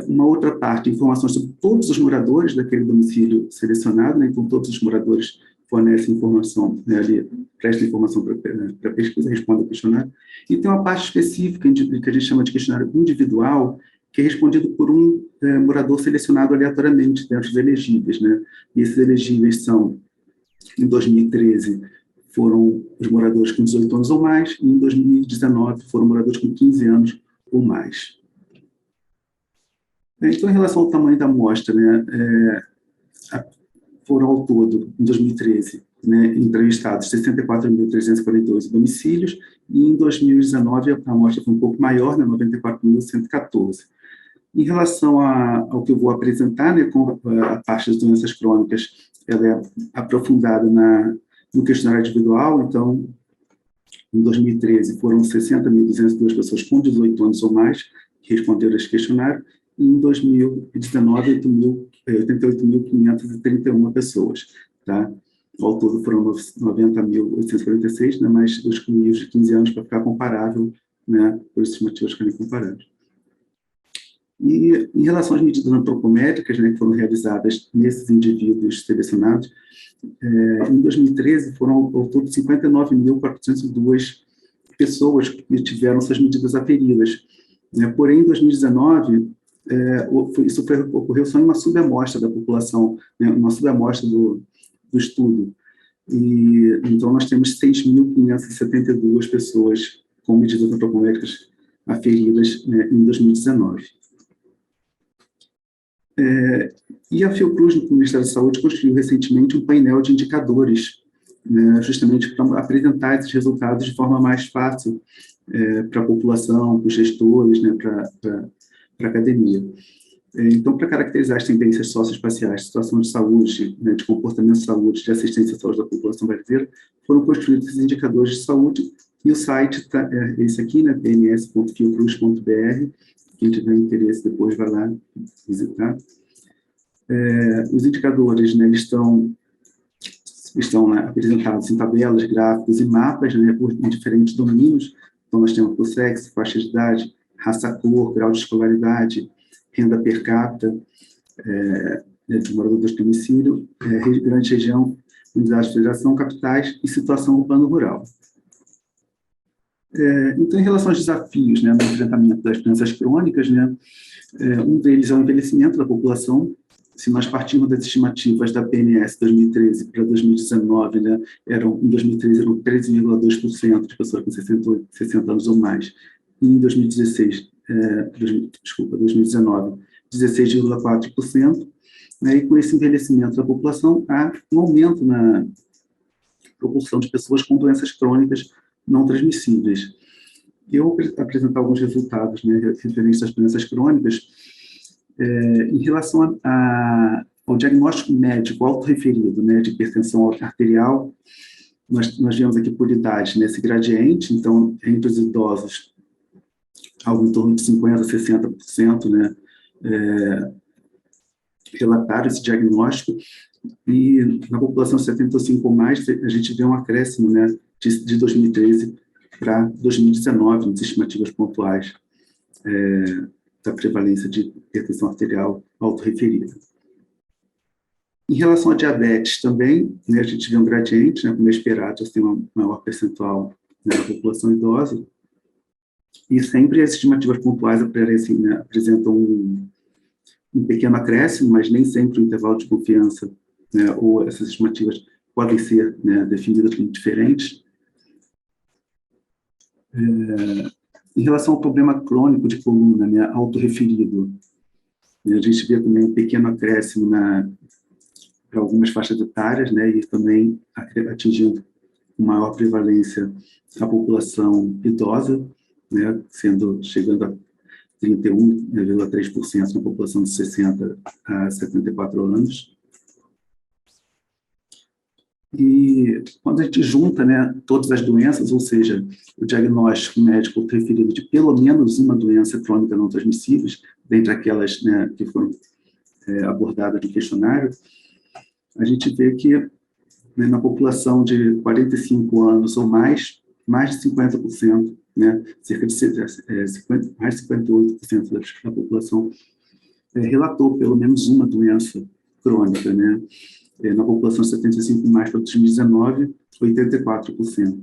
Uma outra parte, informações sobre todos os moradores daquele domicílio selecionado, né? Então, todos os moradores fornecem informação, né, ali, prestam informação para a pesquisa, respondem ao questionário. E tem uma parte específica, que a gente chama de questionário individual, que é respondido por um morador selecionado aleatoriamente dentro dos elegíveis, né? E esses elegíveis são, em 2013, foram os moradores com 18 anos ou mais, e em 2019 foram moradores com 15 anos ou mais. Então, em relação ao tamanho da amostra, né, foram ao todo, em 2013, né, entrevistados 64.348 domicílios, e em 2019 a amostra foi um pouco maior, né, 94.114. Em relação ao que eu vou apresentar, né, com a parte das doenças crônicas, ela é aprofundada no questionário individual. Então, em 2013, foram 60.202 pessoas com 18 anos ou mais que responderam a esse questionário, e em 2019, 88.531 pessoas. Tá? Ao todo, foram 90.846, né, mais os com de 15 anos para ficar comparável, né, por esses motivos ficarem comparáveis. E em relação às medidas antropométricas, né, que foram realizadas nesses indivíduos selecionados, em 2013 foram ao todo 59.402 pessoas que tiveram suas medidas aferidas. Porém, em 2019, isso ocorreu só em uma subamostra da população, né, uma subamostra do estudo. E, então, nós temos 6.572 pessoas com medidas antropométricas aferidas, né, em 2019. E a Fiocruz, no Ministério da Saúde, construiu recentemente um painel de indicadores, né, justamente para apresentar esses resultados de forma mais fácil para a população, para os gestores, né, para a academia. Então, para caracterizar as tendências socioespaciais, situação de saúde, né, de comportamento de saúde, de assistência à saúde da população brasileira, foram construídos esses indicadores de saúde, e o site é esse aqui, né, pns.fiocruz.br. Quem tiver interesse, depois vai lá visitar. Os indicadores, né, eles estão né, apresentados em tabelas, gráficos e mapas, né, em diferentes domínios. Então, nós temos por sexo, faixa de idade, raça, cor, grau de escolaridade, renda per capita, de morador do domicílio, grande região, unidade de federação, capitais e situação urbano-rural. Então, em relação aos desafios, né, no enfrentamento das doenças crônicas, né, um deles é o envelhecimento da população. Se nós partimos das estimativas da PNS 2013 para 2019, né, em 2013 eram 13,2% de pessoas com 60 anos ou mais, e em 2019, 16,4%, né, e com esse envelhecimento da população, há um aumento na proporção de pessoas com doenças crônicas não transmissíveis. Eu vou apresentar alguns resultados, né, referentes às doenças crônicas. Em relação ao diagnóstico médico autorreferido, né, de hipertensão arterial, nós vemos aqui por idade, né, esse gradiente. Então, entre os idosos, algo em torno de 50% a 60%, né, relataram esse diagnóstico, e na população 75 ou mais, a gente vê um acréscimo, né, de 2013 para 2019, nas estimativas pontuais da prevalência de hipertensão arterial autorreferida. Em relação à diabetes também, né, a gente vê um gradiente, né, como é esperado, assim, um maior percentual, né, da população idosa, e sempre as estimativas pontuais aparecem, né, apresentam um pequeno acréscimo, mas nem sempre o intervalo de confiança, né, ou essas estimativas podem ser, né, definidas como diferentes. Em relação ao problema crônico de coluna, né, autorreferido, né, a gente vê também um pequeno acréscimo para algumas faixas etárias, né, e também atingindo uma maior prevalência a população idosa, né, chegando a 31,3% na população de 60 a 74 anos. E quando a gente junta, né, todas as doenças, ou seja, o diagnóstico médico referido de pelo menos uma doença crônica não transmissíveis, dentre aquelas, né, que foram abordadas no questionário, a gente vê que, né, na população de 45 anos ou mais de 50%, né, cerca de mais de 58% da população relatou pelo menos uma doença crônica, né? Na população 75 mais para 2019, 84%.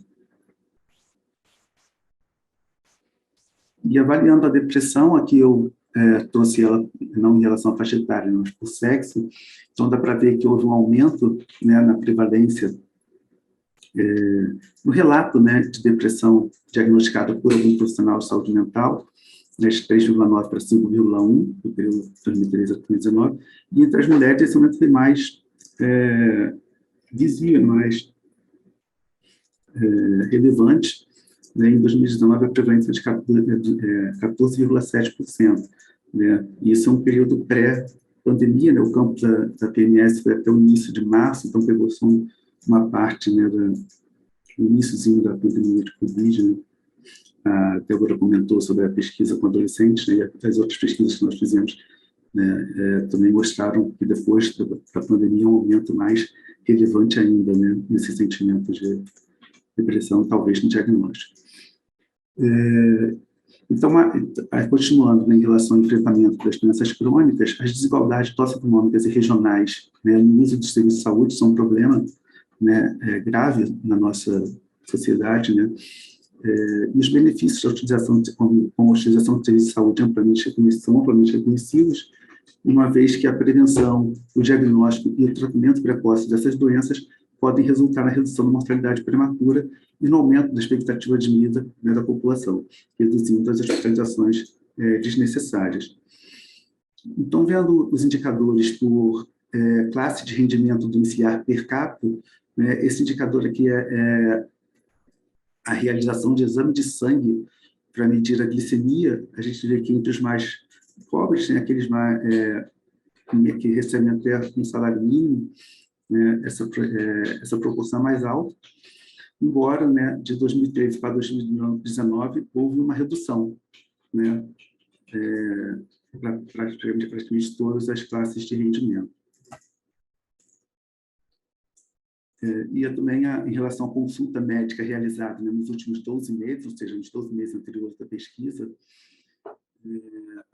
E avaliando a depressão, aqui eu trouxe ela não em relação à faixa etária, mas por sexo, então dá para ver que houve um aumento, né, na prevalência, no relato, né, de depressão diagnosticada por algum profissional de saúde mental, né, de 3,9 para 5,1, no período de 2013 a 2019, e entre as mulheres esse aumento foi mais visível, mais relevante, né, em 2019 a prevalência de 14,7%, né, e isso é um período pré-pandemia, né, o campo da PMS foi até o início de março, então pegou só uma parte, né, do iníciozinho da pandemia de Covid, né. A Débora comentou sobre a pesquisa com adolescentes, né, e as outras pesquisas que nós fizemos, né, também mostraram que depois da pandemia um aumento mais relevante ainda, né, nesse sentimento de depressão, talvez no diagnóstico. Então, continuando, né, em relação ao enfrentamento das doenças crônicas, as desigualdades socioeconômicas e regionais, né, no uso dos serviços de saúde são um problema, né, grave na nossa sociedade, né, e os benefícios da utilização com a utilização de serviços de saúde são amplamente reconhecidos, uma vez que a prevenção, o diagnóstico e o tratamento precoce dessas doenças podem resultar na redução da mortalidade prematura e no aumento da expectativa de vida, né, da população, reduzindo as hospitalizações desnecessárias. Então, vendo os indicadores por classe de rendimento domiciliar per capita, né, esse indicador aqui é a realização de exame de sangue para medir a glicemia. A gente vê que entre os mais pobres, né, aqueles mais, que recebem até um salário mínimo, né, essa proporção é mais alta, embora, né, de 2013 para 2019 houve uma redução, né, para praticamente todas as classes de rendimento. E também em relação à consulta médica realizada, né, nos últimos 12 meses, ou seja, nos 12 meses anteriores da pesquisa,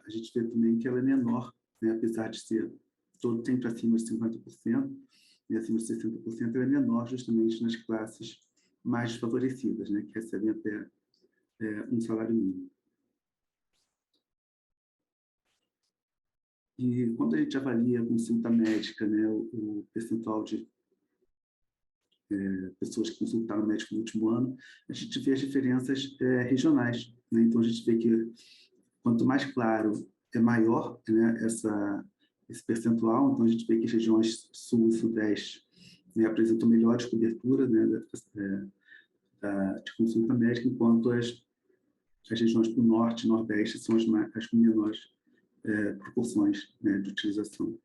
a gente vê também que ela é menor, né, apesar de ser todo sempre acima de 50%, e acima de 60%, ela é menor justamente nas classes mais desfavorecidas, né, que recebem até um salário mínimo. E quando a gente avalia a consulta médica, né, o percentual de pessoas que consultaram o médico no último ano, a gente vê as diferenças regionais, né? Então, a gente vê que quanto mais claro é maior, né, esse percentual, então a gente vê que as regiões sul e sudeste, né, apresentam melhores cobertura, né, de consulta médica, enquanto as regiões do norte e nordeste são as com menores proporções, né, de utilização.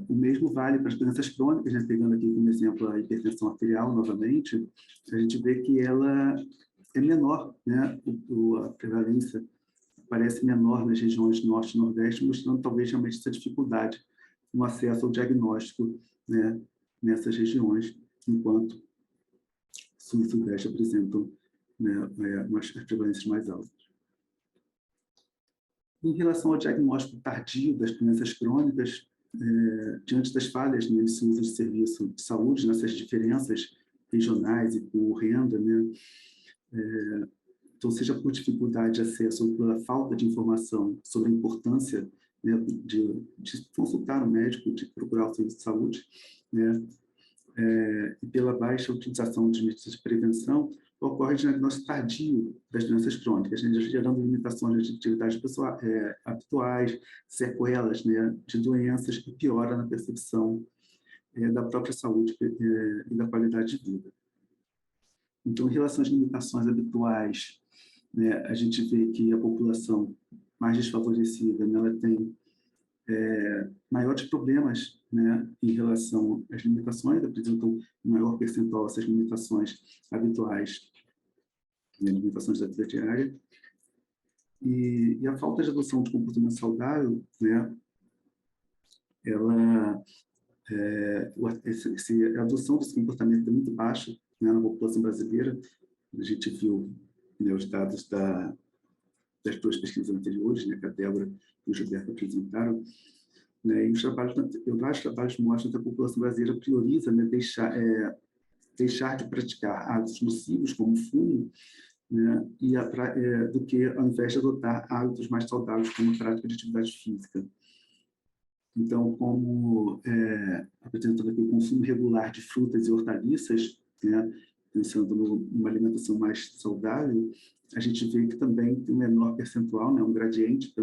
O mesmo vale para as doenças crônicas, né? Pegando aqui como exemplo a hipertensão arterial, novamente, a gente vê que ela é menor, né? A prevalência parece menor nas regiões norte e nordeste, mostrando talvez realmente essa dificuldade no acesso ao diagnóstico, né, nessas regiões, enquanto sul e sudeste apresentam, né, as prevalências mais altas. Em relação ao diagnóstico tardio das doenças crônicas, diante das falhas nesse uso de serviço de saúde, nessas diferenças regionais e por renda, né, então, seja por dificuldade de acesso ou pela falta de informação sobre a importância, né, de consultar um médico, de procurar o serviço de saúde, né, e pela baixa utilização de medidas de prevenção, ocorre o diagnóstico tardio das doenças crônicas, né, gerando limitações de atividades habituais, sequelas, né, de doenças que piora na percepção da própria saúde e da qualidade de vida. Então, em relação às limitações habituais, né, a gente vê que a população mais desfavorecida, né, ela tem maiores problemas, né, em relação às limitações, apresentam um maior percentual essas limitações habituais, né, limitações da vida diária, e a falta de adoção de comportamento saudável, né, ela, a adoção desse comportamento é muito baixa, né, na população brasileira. A gente viu, né, os dados das duas pesquisas anteriores, né, que a Débora e o Gilberto apresentaram, né, e vários trabalhos mostram que a população brasileira prioriza, né, deixar de praticar hábitos nocivos, como fumo, né, do que ao invés de adotar hábitos mais saudáveis, como a prática de atividade física. Então, como apresentando aqui o consumo regular de frutas e hortaliças, né, pensando numa alimentação mais saudável, a gente vê que também tem um menor percentual, né, um gradiente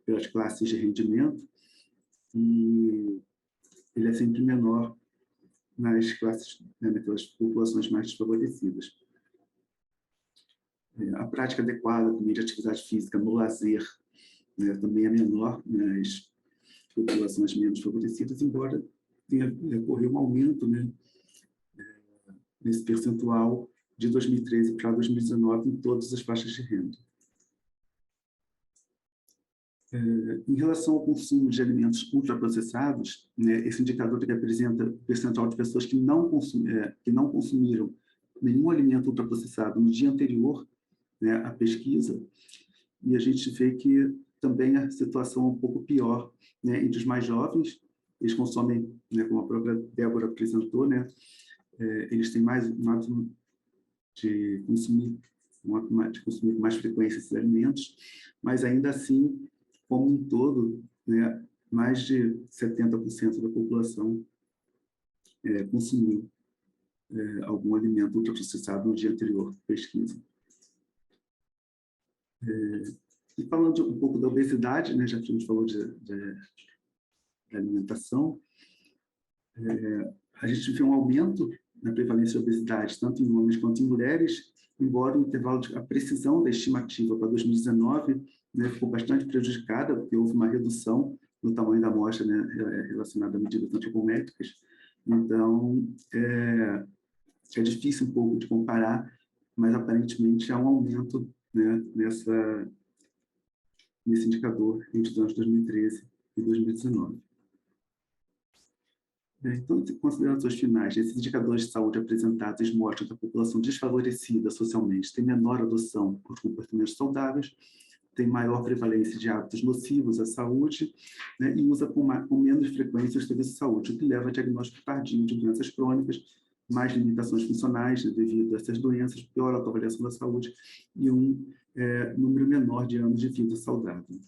pelas classes de rendimento, e ele é sempre menor nas classes, né, naquelas populações mais desfavorecidas. A prática adequada também de atividade física no lazer, né, também é menor nas populações menos favorecidas, embora tenha ocorrido um aumento, né, nesse percentual de 2013 para 2019 em todas as faixas de renda. Em relação ao consumo de alimentos ultraprocessados, né, esse indicador que apresenta o percentual de pessoas que não consumiram nenhum alimento ultraprocessado no dia anterior, né, à pesquisa, e a gente vê que também a situação é um pouco pior, né, entre os mais jovens. Eles consomem, né, como a própria Débora apresentou, né, eles têm mais um hábito de consumir com mais frequência esses alimentos, mas ainda assim, como um todo, né, mais de 70% da população consumiu algum alimento ultraprocessado no dia anterior à pesquisa. E falando um pouco da obesidade, né, já que a gente falou de alimentação, a gente vê um aumento na prevalência de obesidade, tanto em homens quanto em mulheres, embora o intervalo a precisão da estimativa para 2019, né, ficou bastante prejudicada, porque houve uma redução no tamanho da amostra, né, relacionada a medidas antropométricas. Então, é difícil um pouco de comparar, mas aparentemente há um aumento, né, nesse indicador entre os anos 2013 e 2019. Então, em considerações finais, esses indicadores de saúde apresentados mostram que a população desfavorecida socialmente tem menor adoção por comportamentos saudáveis, tem maior prevalência de hábitos nocivos à saúde, né, e usa com menos frequência os serviços de saúde, o que leva a diagnóstico tardio de doenças crônicas, mais limitações funcionais, né, devido a essas doenças, pior autoavaliação da saúde e um número menor de anos de vida saudável.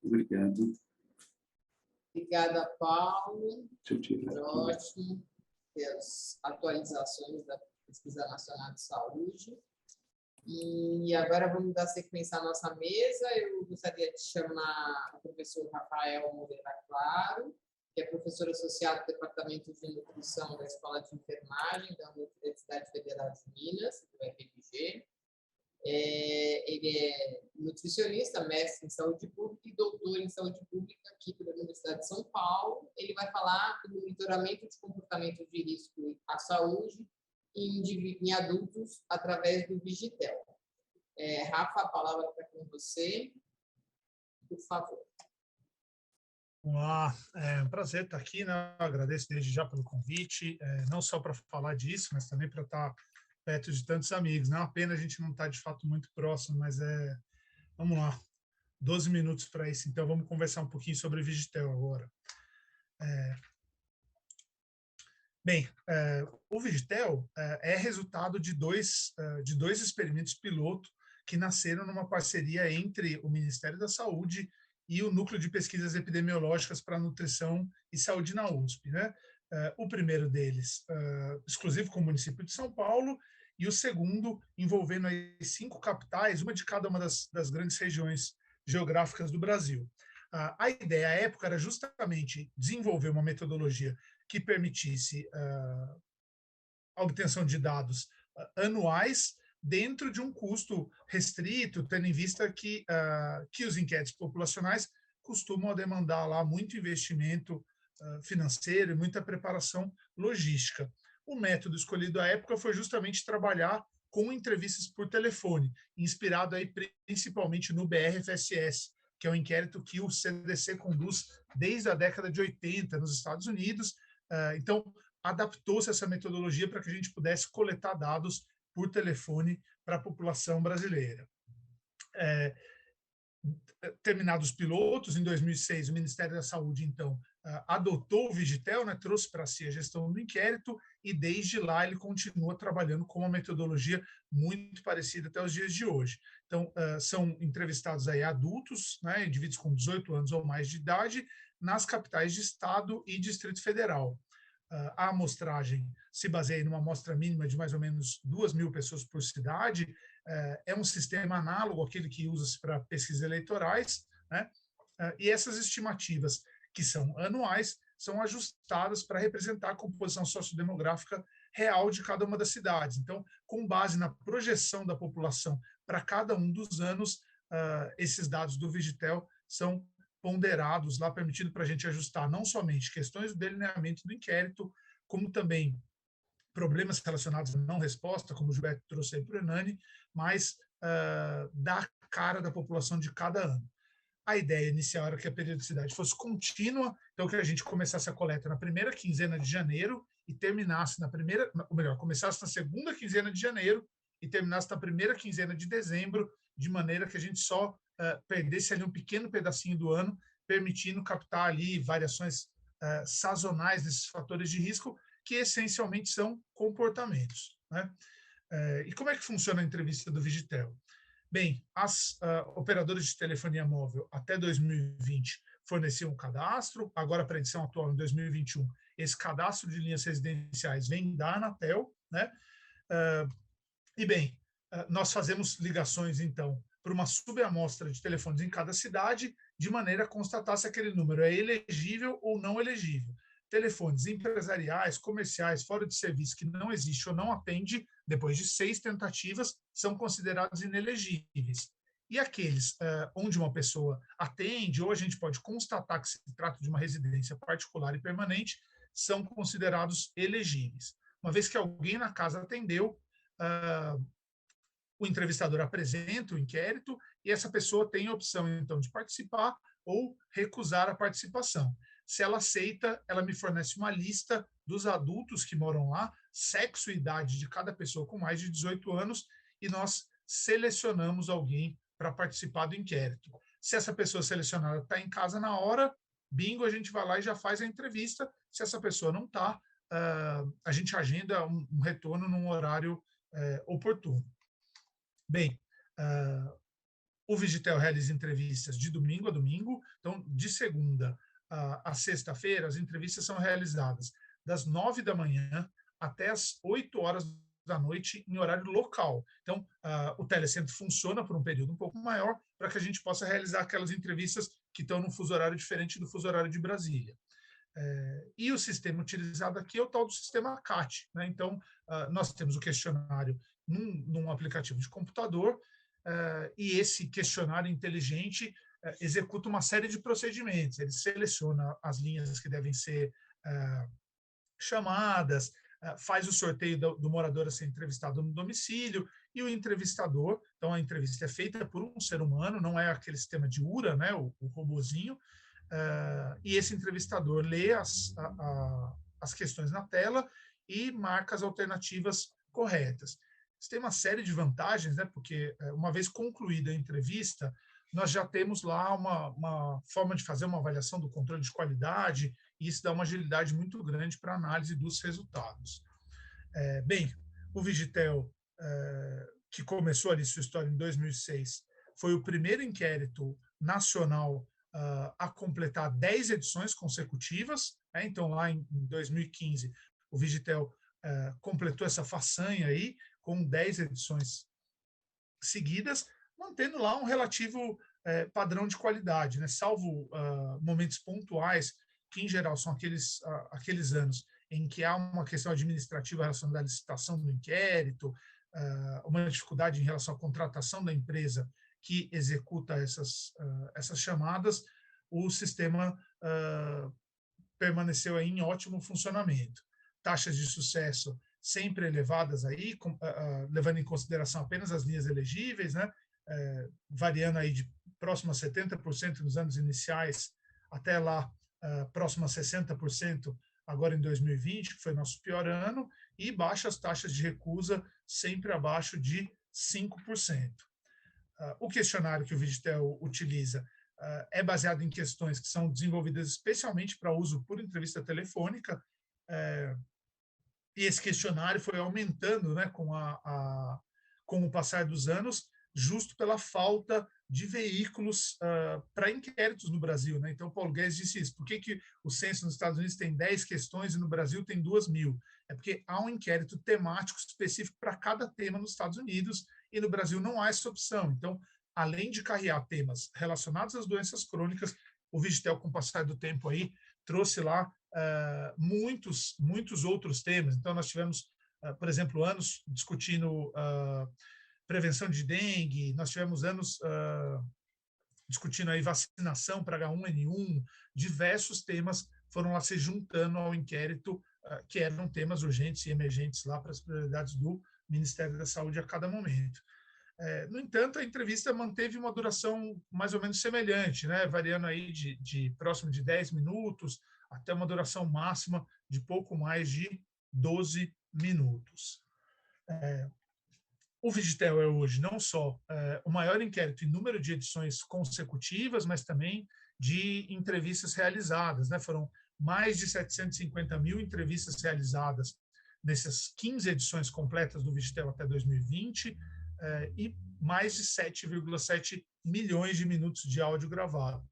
Obrigado. Obrigada, Paulo. Foi ótimo as atualizações da Pesquisa Nacional de Saúde. E agora vamos dar sequência à nossa mesa. Eu gostaria de chamar o professor Rafael Moreira Claro, que é professor associado do Departamento de Nutrição da Escola de Enfermagem da Universidade Federal de Minas, do FMG. Ele é nutricionista, mestre em saúde pública e doutor em saúde pública aqui pela Universidade de São Paulo. Ele vai falar do monitoramento de comportamento de risco à saúde em adultos através do Vigitel. Rafa, a palavra está com você, por favor. Olá, é um prazer estar aqui, né? Agradeço desde já pelo convite, não só para falar disso, mas também para estar perto de tantos amigos. Não é uma pena a gente não estar de fato muito próximo, mas vamos lá, 12 minutos para isso, então vamos conversar um pouquinho sobre Vigitel agora. O Vigitel é resultado de dois experimentos piloto que nasceram numa parceria entre o Ministério da Saúde e o Núcleo de Pesquisas Epidemiológicas para Nutrição e Saúde na USP, né? O primeiro deles, exclusivo com o município de São Paulo, e o segundo envolvendo aí 5 capitais, uma de cada uma das grandes regiões geográficas do Brasil. A ideia à época era justamente desenvolver uma metodologia que permitisse a obtenção de dados anuais dentro de um custo restrito, tendo em vista que os inquéritos populacionais costumam demandar lá muito investimento financeiro e muita preparação logística. O método escolhido à época foi justamente trabalhar com entrevistas por telefone, inspirado aí principalmente no BR-FSS, que é um inquérito que o CDC conduz desde a década de 80 nos Estados Unidos. Então, adaptou-se essa metodologia para que a gente pudesse coletar dados por telefone para a população brasileira. Terminados os pilotos, em 2006, o Ministério da Saúde, então, adotou o Vigitel, né, trouxe para si a gestão do inquérito, e desde lá ele continua trabalhando com uma metodologia muito parecida até os dias de hoje. Então, são entrevistados aí adultos, né, indivíduos com 18 anos ou mais de idade, nas capitais de estado e Distrito Federal. A amostragem se baseia numa amostra mínima de mais ou menos 2.000 pessoas por cidade. É um sistema análogo àquele que usa-se para pesquisas eleitorais, né? E essas estimativas, que são anuais, são ajustadas para representar a composição sociodemográfica real de cada uma das cidades. Então, com base na projeção da população para cada um dos anos, esses dados do Vigitel são ponderados lá, permitindo para a gente ajustar não somente questões do delineamento do inquérito, como também problemas relacionados à não resposta, como o Gilberto trouxe aí para o Hernani, mas da cara da população de cada ano. A ideia inicial era que a periodicidade fosse contínua, então que a gente começasse a coleta na primeira quinzena de janeiro e terminasse começasse na segunda quinzena de janeiro e terminasse na primeira quinzena de dezembro, de maneira que a gente só perdesse ali um pequeno pedacinho do ano, permitindo captar ali variações sazonais desses fatores de risco, que essencialmente são comportamentos, né? E como é que funciona a entrevista do Vigitel? Bem, as operadoras de telefonia móvel até 2020 forneciam um cadastro, agora para a edição atual, em 2021, esse cadastro de linhas residenciais vem da Anatel, né? Nós fazemos ligações, então, para uma subamostra de telefones em cada cidade, de maneira a constatar se aquele número é elegível ou não elegível. Telefones empresariais, comerciais, fora de serviço, que não existe ou não atende, depois de 6 tentativas, são considerados inelegíveis. E aqueles onde uma pessoa atende, ou a gente pode constatar que se trata de uma residência particular e permanente, são considerados elegíveis. Uma vez que alguém na casa atendeu, o entrevistador apresenta o inquérito e essa pessoa tem a opção, então, de participar ou recusar a participação. Se ela aceita, ela me fornece uma lista dos adultos que moram lá, sexo e idade de cada pessoa com mais de 18 anos, e nós selecionamos alguém para participar do inquérito. Se essa pessoa selecionada está em casa na hora, bingo, a gente vai lá e já faz a entrevista. Se essa pessoa não está, a gente agenda um retorno num horário oportuno. Bem, o Vigitel realiza entrevistas de domingo a domingo, então, de segunda a sexta-feira, as entrevistas são realizadas das 9 da manhã até as 8 horas da noite, em horário local. Então, o telecentro funciona por um período um pouco maior, para que a gente possa realizar aquelas entrevistas que estão num fuso horário diferente do fuso horário de Brasília. E o sistema utilizado aqui é o tal do sistema CAT, né? Então, nós temos o questionário num aplicativo de computador, e esse questionário inteligente executa uma série de procedimentos. Ele seleciona as linhas que devem ser chamadas, faz o sorteio do morador a ser entrevistado no domicílio, e o entrevistador, então a entrevista é feita por um ser humano, não é aquele sistema de URA, né, o robozinho, e esse entrevistador lê as questões na tela e marca as alternativas corretas. Isso tem uma série de vantagens, né, porque uma vez concluída a entrevista, nós já temos lá uma forma de fazer uma avaliação do controle de qualidade, e isso dá uma agilidade muito grande para a análise dos resultados. Bem, o Vigitel, que começou ali sua história em 2006, foi o primeiro inquérito nacional a completar 10 edições consecutivas. Então, lá em 2015, o Vigitel completou essa façanha aí, com 10 edições seguidas, mantendo lá um relativo padrão de qualidade, né? Salvo momentos pontuais, que em geral são aqueles anos em que há uma questão administrativa relacionada à licitação do inquérito, uma dificuldade em relação à contratação da empresa que executa essas chamadas, o sistema permaneceu aí em ótimo funcionamento. Taxas de sucesso sempre elevadas aí, levando em consideração apenas as linhas elegíveis, né? Variando aí de próximo a 70% nos anos iniciais, até lá próximo a 60% agora em 2020, que foi nosso pior ano, e baixas taxas de recusa, sempre abaixo de 5%. O questionário que o Vigitel utiliza é baseado em questões que são desenvolvidas especialmente para uso por entrevista telefônica, e esse questionário foi aumentando, né, com o passar dos anos, justo pela falta de veículos para inquéritos no Brasil, né? Então, Paulo Guedes disse isso. Por que o censo nos Estados Unidos tem 10 questões e no Brasil tem 2.000? É porque há um inquérito temático específico para cada tema nos Estados Unidos, e no Brasil não há essa opção. Então, além de carrear temas relacionados às doenças crônicas, o Vigitel, com o passar do tempo aí, trouxe lá muitos outros temas. Então, nós tivemos, por exemplo, anos discutindo prevenção de dengue, nós tivemos anos discutindo aí vacinação para H1N1, diversos temas foram lá se juntando ao inquérito, que eram temas urgentes e emergentes lá para as prioridades do Ministério da Saúde a cada momento. No entanto, a entrevista manteve uma duração mais ou menos semelhante, né? Variando aí de próximo de 10 minutos até uma duração máxima de pouco mais de 12 minutos. O Vigitel é hoje não só o maior inquérito em número de edições consecutivas, mas também de entrevistas realizadas, né? Foram mais de 750 mil entrevistas realizadas nessas 15 edições completas do Vigitel até 2020, e mais de 7,7 milhões de minutos de áudio gravado.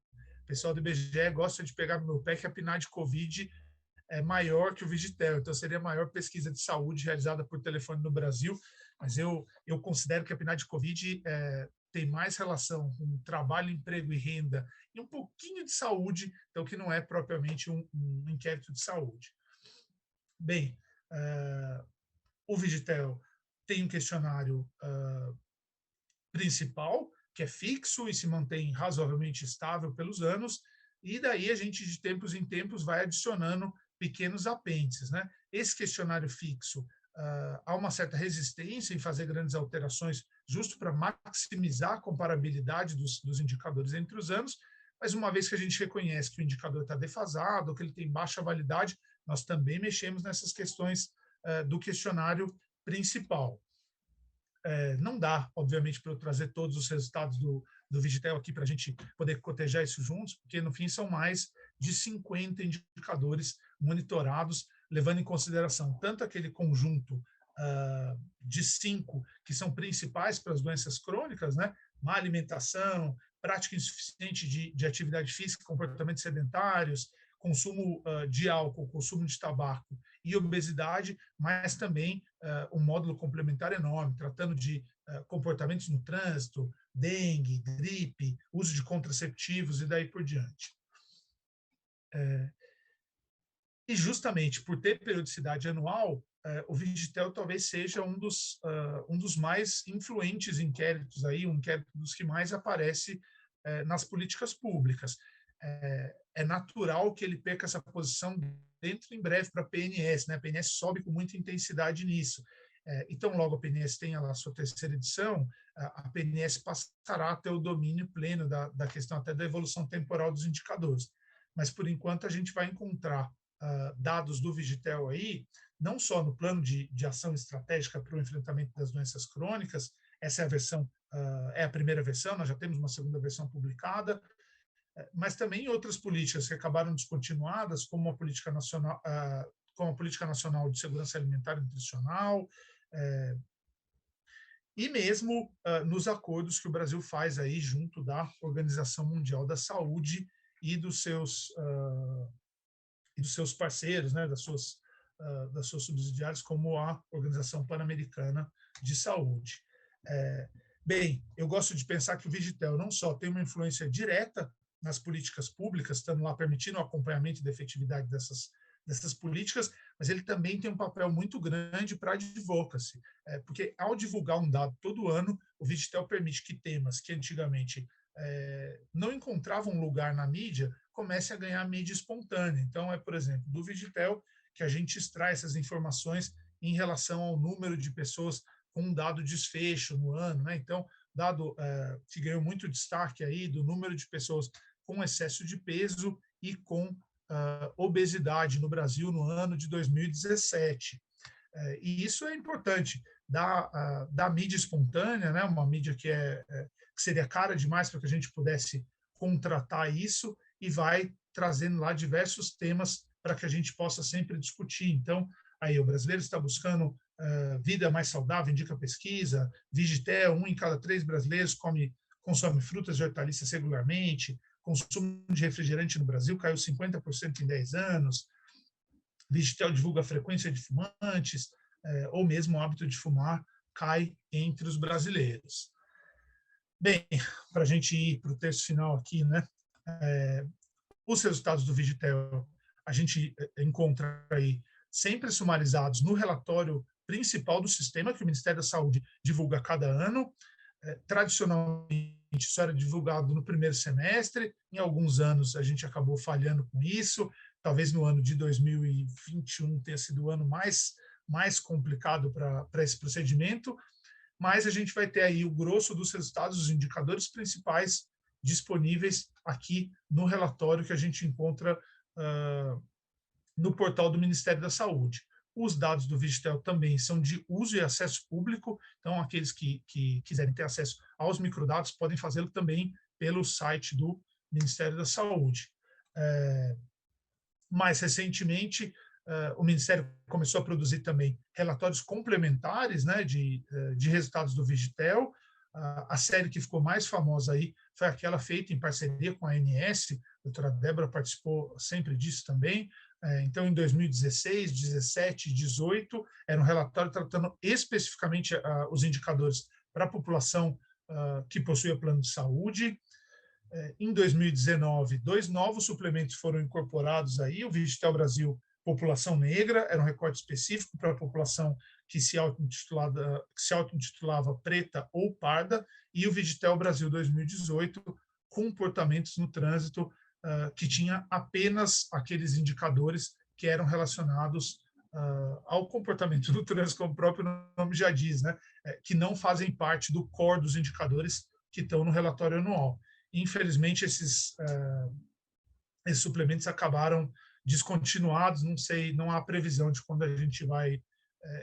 O pessoal do IBGE gosta de pegar no meu pé que a PNAD Covid é maior que o Vigitel, então seria a maior pesquisa de saúde realizada por telefone no Brasil, mas eu considero que a PNAD Covid tem mais relação com trabalho, emprego e renda e um pouquinho de saúde, então que não é propriamente um inquérito de saúde. Bem, o Vigitel tem um questionário principal, que é fixo e se mantém razoavelmente estável pelos anos, e daí a gente, de tempos em tempos, vai adicionando pequenos apêndices, né? Esse questionário fixo, há uma certa resistência em fazer grandes alterações, justo para maximizar a comparabilidade dos indicadores entre os anos, mas uma vez que a gente reconhece que o indicador está defasado, que ele tem baixa validade, nós também mexemos nessas questões do questionário principal. Não dá, obviamente, para eu trazer todos os resultados do Vigitel aqui para a gente poder cotejar isso juntos, porque no fim são mais de 50 indicadores monitorados, levando em consideração tanto aquele conjunto de 5 que são principais para as doenças crônicas, né? Má alimentação, prática insuficiente de atividade física, comportamentos sedentários, consumo de álcool, consumo de tabaco e obesidade, mas também um módulo complementar enorme, tratando de comportamentos no trânsito, dengue, gripe, uso de contraceptivos e daí por diante. E justamente por ter periodicidade anual, o Vigitel talvez seja um dos mais influentes inquéritos, aí, um inquérito dos que mais aparece nas políticas públicas. É natural que ele perca essa posição entra em breve para a PNS, né? A PNS sobe com muita intensidade nisso. Então, logo a PNS tenha lá a sua terceira edição, a PNS passará a ter o domínio pleno da questão até da evolução temporal dos indicadores. Mas, por enquanto, a gente vai encontrar dados do Vigitel aí, não só no plano de ação estratégica para o enfrentamento das doenças crônicas, essa é a versão, é a primeira versão, nós já temos uma segunda versão publicada, mas também outras políticas que acabaram descontinuadas, como a Política Nacional de Segurança Alimentar e Nutricional, e mesmo nos acordos que o Brasil faz aí junto da Organização Mundial da Saúde e dos seus parceiros, né, das suas subsidiárias, como a Organização Pan-Americana de Saúde. Bem, eu gosto de pensar que o Vigitel não só tem uma influência direta nas políticas públicas, estando lá permitindo o acompanhamento da efetividade dessas políticas, mas ele também tem um papel muito grande para a advocacy, porque ao divulgar um dado todo ano, o Vigitel permite que temas que antigamente não encontravam lugar na mídia comecem a ganhar mídia espontânea. Então, por exemplo, do Vigitel que a gente extrai essas informações em relação ao número de pessoas com um dado desfecho no ano, né? Então, dado que ganhou muito destaque aí do número de pessoas com excesso de peso e com obesidade no Brasil no ano de 2017. E isso é importante, da mídia espontânea, né? Uma mídia que seria cara demais para que a gente pudesse contratar isso, e vai trazendo lá diversos temas para que a gente possa sempre discutir. Então, aí o brasileiro está buscando vida mais saudável, indica a pesquisa, Vigitel, 1 em cada 3 brasileiros consome frutas e hortaliças regularmente, consumo de refrigerante no Brasil caiu 50% em 10 anos, Vigitel divulga a frequência de fumantes, ou mesmo o hábito de fumar cai entre os brasileiros. Bem, para a gente ir para o texto final aqui, né? Os resultados do Vigitel a gente encontra aí sempre sumarizados no relatório principal do sistema, que o Ministério da Saúde divulga a cada ano. Tradicionalmente, isso era divulgado no primeiro semestre. Em alguns anos, a gente acabou falhando com isso. Talvez no ano de 2021 tenha sido o ano mais complicado para esse procedimento. Mas a gente vai ter aí o grosso dos resultados, os indicadores principais disponíveis aqui no relatório que a gente encontra no portal do Ministério da Saúde. Os dados do Vigitel também são de uso e acesso público, então aqueles que quiserem ter acesso aos microdados podem fazê-lo também pelo site do Ministério da Saúde. Mais recentemente, o Ministério começou a produzir também relatórios complementares, né, de resultados do Vigitel. A série que ficou mais famosa aí foi aquela feita em parceria com a ANS, a doutora Débora participou sempre disso também. Então, em 2016, 17 e 18, era um relatório tratando especificamente os indicadores para a população que possuía plano de saúde. Em 2019, 2 novos suplementos foram incorporados aí, o Vigitel Brasil População Negra, era um recorte específico para a população que se auto-intitulava preta ou parda, e o Vigitel Brasil 2018, Comportamentos no Trânsito, que tinha apenas aqueles indicadores que eram relacionados ao comportamento do trânsito, como o próprio nome já diz, né? Que não fazem parte do core dos indicadores que estão no relatório anual. Infelizmente, esses suplementos acabaram descontinuados, não sei, não há previsão de quando a gente vai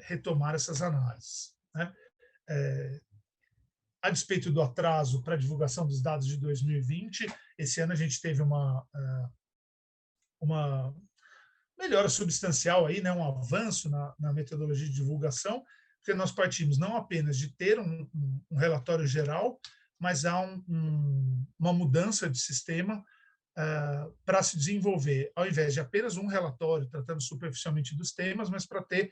retomar essas análises, né? A despeito do atraso para a divulgação dos dados de 2020, esse ano a gente teve uma melhora substancial aí, né, um avanço na metodologia de divulgação, porque nós partimos não apenas de ter um relatório geral, mas há uma mudança de sistema para se desenvolver, ao invés de apenas um relatório tratando superficialmente dos temas, mas para ter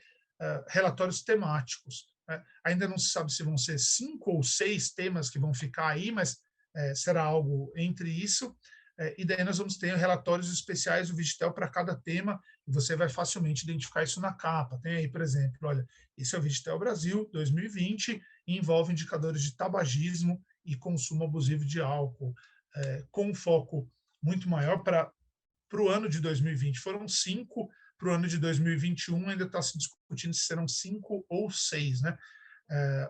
relatórios temáticos. Ainda não se sabe se vão ser 5 ou 6 temas que vão ficar aí, mas será algo entre isso. E daí nós vamos ter relatórios especiais do Vigitel para cada tema, e você vai facilmente identificar isso na capa. Tem aí, por exemplo, olha, esse é o Vigitel Brasil 2020, e envolve indicadores de tabagismo e consumo abusivo de álcool, com um foco muito maior para o ano de 2020. Foram 5, para o ano de 2021 ainda está se discutindo se serão 5 ou 6, né?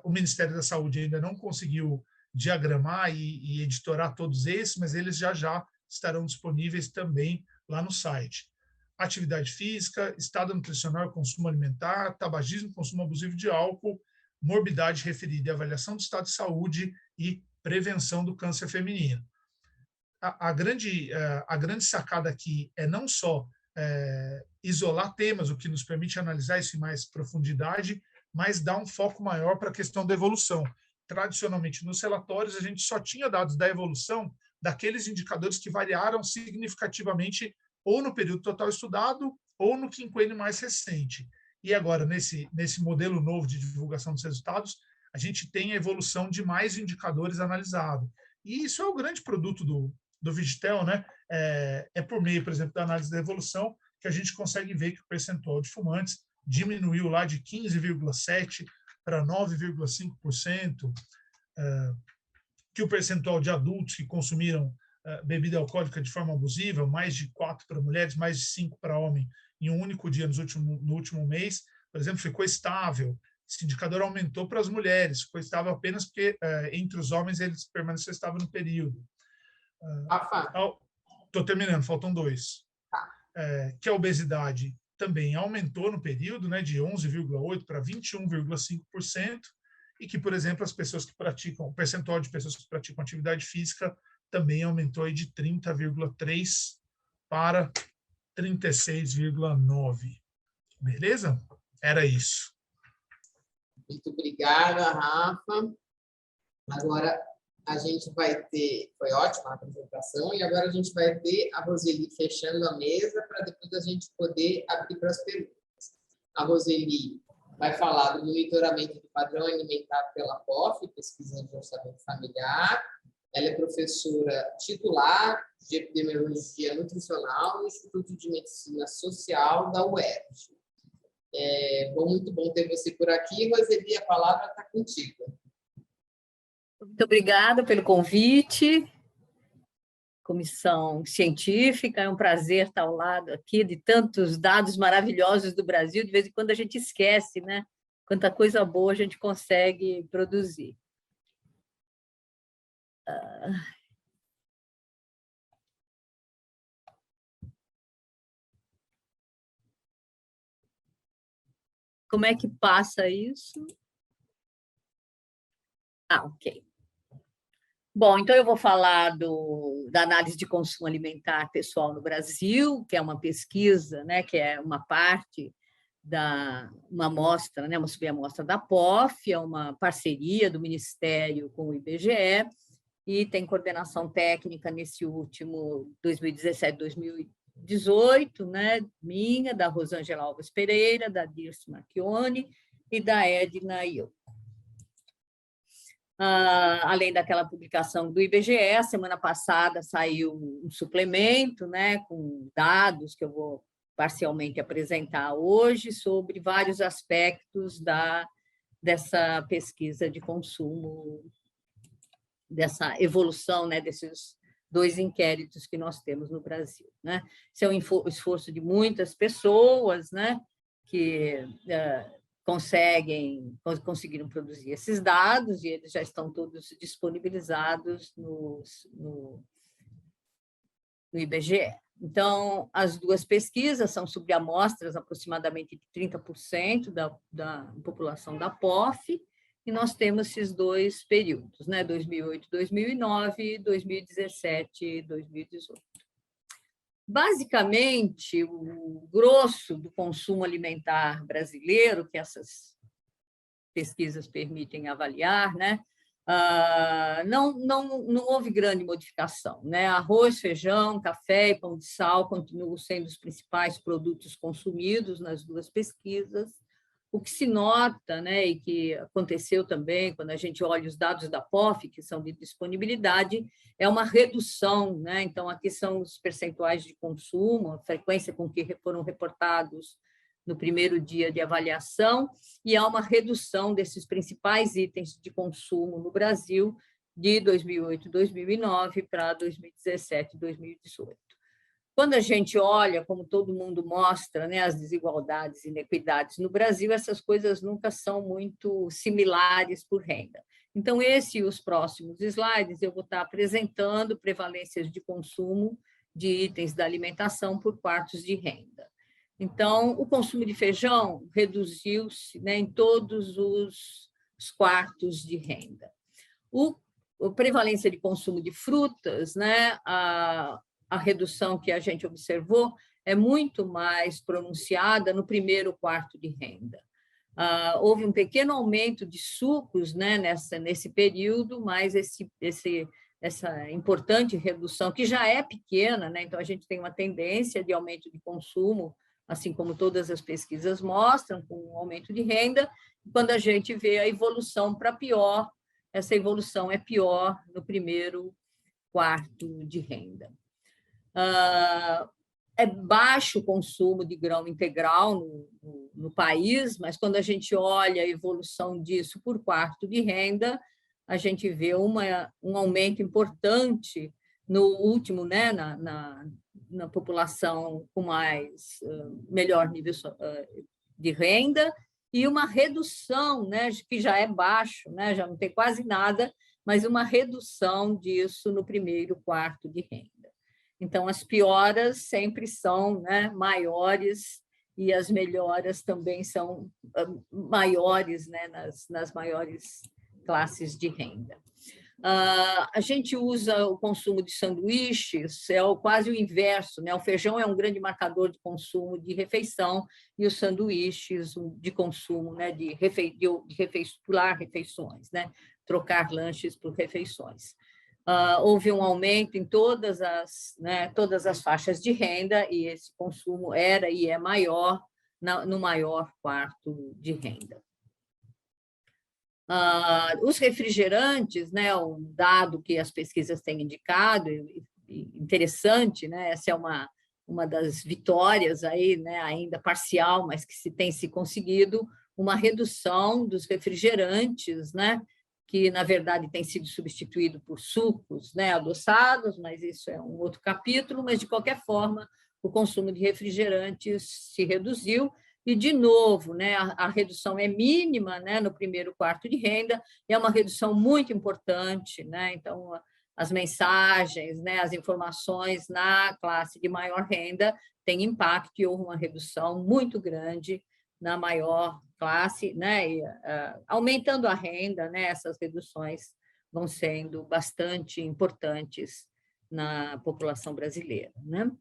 O Ministério da Saúde ainda não conseguiu diagramar e editorar todos esses, mas eles já estarão disponíveis também lá no site. Atividade física, estado nutricional e consumo alimentar, tabagismo, consumo abusivo de álcool, morbidade referida e avaliação do estado de saúde e prevenção do câncer feminino. A grande sacada aqui é não só isolar temas, o que nos permite analisar isso em mais profundidade, mas dar um foco maior para a questão da evolução. Tradicionalmente, nos relatórios, a gente só tinha dados da evolução daqueles indicadores que variaram significativamente ou no período total estudado ou no quinquênio mais recente. E agora, nesse modelo novo de divulgação dos resultados, a gente tem a evolução de mais indicadores analisados. E isso é o grande produto do Vigitel, né? É por meio, por exemplo, da análise da evolução que a gente consegue ver que o percentual de fumantes diminuiu lá de 15,7% para 9,5%, que o percentual de adultos que consumiram bebida alcoólica de forma abusiva, mais de 4 para mulheres, mais de 5 para homem, em um único dia no último mês, por exemplo, ficou estável. Esse indicador aumentou para as mulheres, ficou estável apenas porque entre os homens eles permaneceram estável no período. Estou terminando, faltam 2. Que a obesidade também aumentou no período, né, de 11,8% para 21,5%, e que, por exemplo, o percentual de pessoas que praticam atividade física também aumentou aí de 30,3% para 36,9%. Beleza? Era isso. Muito obrigada, Rafa. Agora a gente vai ter... Foi ótima a apresentação, e agora a gente vai ter a Roseli fechando a mesa para depois a gente poder abrir para as perguntas. A Roseli vai falar do monitoramento do padrão alimentar pela POF, pesquisa de orçamento familiar. Ela é professora titular de epidemiologia nutricional no Instituto de Medicina Social da UERJ. Muito bom ter você por aqui. Roseli, a palavra está contigo. Muito obrigada pelo convite. Comissão científica, é um prazer estar ao lado aqui de tantos dados maravilhosos do Brasil. De vez em quando a gente esquece, né? Quanta coisa boa a gente consegue produzir. Como é que passa isso? Ok. Bom, então eu vou falar da análise de consumo alimentar pessoal no Brasil, que é uma pesquisa, né, que é uma parte uma amostra, né, uma subamostra da POF, é uma parceria do Ministério com o IBGE, e tem coordenação técnica nesse último 2017-2018, né, minha, da Rosângela Alves Pereira, da Dirce Marchione e da Edna Io. Além daquela publicação do IBGE, semana passada saiu um suplemento, né, com dados que eu vou parcialmente apresentar hoje sobre vários aspectos dessa pesquisa de consumo, dessa evolução, né, desses 2 inquéritos que nós temos no Brasil, né? Esse é um esforço de muitas pessoas, né, que conseguiram produzir esses dados, e eles já estão todos disponibilizados no IBGE. Então, as 2 pesquisas são sobre amostras, aproximadamente de 30% da população da POF, e nós temos esses 2 períodos, né, 2008, 2009 e 2017, 2018. Basicamente, o grosso do consumo alimentar brasileiro, que essas pesquisas permitem avaliar, né, não houve grande modificação, né? Arroz, feijão, café e pão de sal continuam sendo os principais produtos consumidos nas 2 pesquisas. O que se nota, né, e que aconteceu também quando a gente olha os dados da POF, que são de disponibilidade, é uma redução, né? Então, aqui são os percentuais de consumo, a frequência com que foram reportados no primeiro dia de avaliação, e há uma redução desses principais itens de consumo no Brasil de 2008, 2009 para 2017, 2018. Quando a gente olha, como todo mundo mostra, né, as desigualdades e inequidades no Brasil, essas coisas nunca são muito similares por renda. Então, esse e os próximos slides eu vou estar apresentando prevalências de consumo de itens da alimentação por quartos de renda. Então, o consumo de feijão reduziu-se, né, em todos os quartos de renda. A prevalência de consumo de frutas, né, a redução que a gente observou é muito mais pronunciada no primeiro quarto de renda. Houve um pequeno aumento de sucos, né, nesse período, mas essa importante redução, que já é pequena, né, então a gente tem uma tendência de aumento de consumo, assim como todas as pesquisas mostram, com o aumento de renda, quando a gente vê a evolução para pior, essa evolução é pior no primeiro quarto de renda. É baixo o consumo de grão integral no país, mas quando a gente olha a evolução disso por quarto de renda, a gente vê um aumento importante no último, né, na população com melhor nível de renda, e uma redução, né, que já é baixo, né, já não tem quase nada, mas uma redução disso no primeiro quarto de renda. Então, as pioras sempre são, né, maiores e as melhoras também são maiores, né, nas maiores classes de renda. A gente usa o consumo de sanduíches, quase o inverso, né? O feijão é um grande marcador de consumo de refeição e os sanduíches de consumo, né, de pular refeições, né? Trocar lanches por refeições. Houve um aumento em todas as faixas de renda e esse consumo era e é maior no maior quarto de renda. Os refrigerantes, né, um dado que as pesquisas têm indicado, interessante, né, essa é uma das vitórias aí, né, ainda parcial, mas que tem se conseguido uma redução dos refrigerantes, né, que, na verdade, tem sido substituído por sucos, né, adoçados, mas isso é um outro capítulo, mas, de qualquer forma, o consumo de refrigerantes se reduziu, e, de novo, né, a redução é mínima, né, no primeiro quarto de renda, e é uma redução muito importante, né, então, as mensagens, né, as informações na classe de maior renda têm impacto e houve uma redução muito grande na maior classe, né, e, aumentando a renda, né, essas reduções vão sendo bastante importantes na população brasileira, né?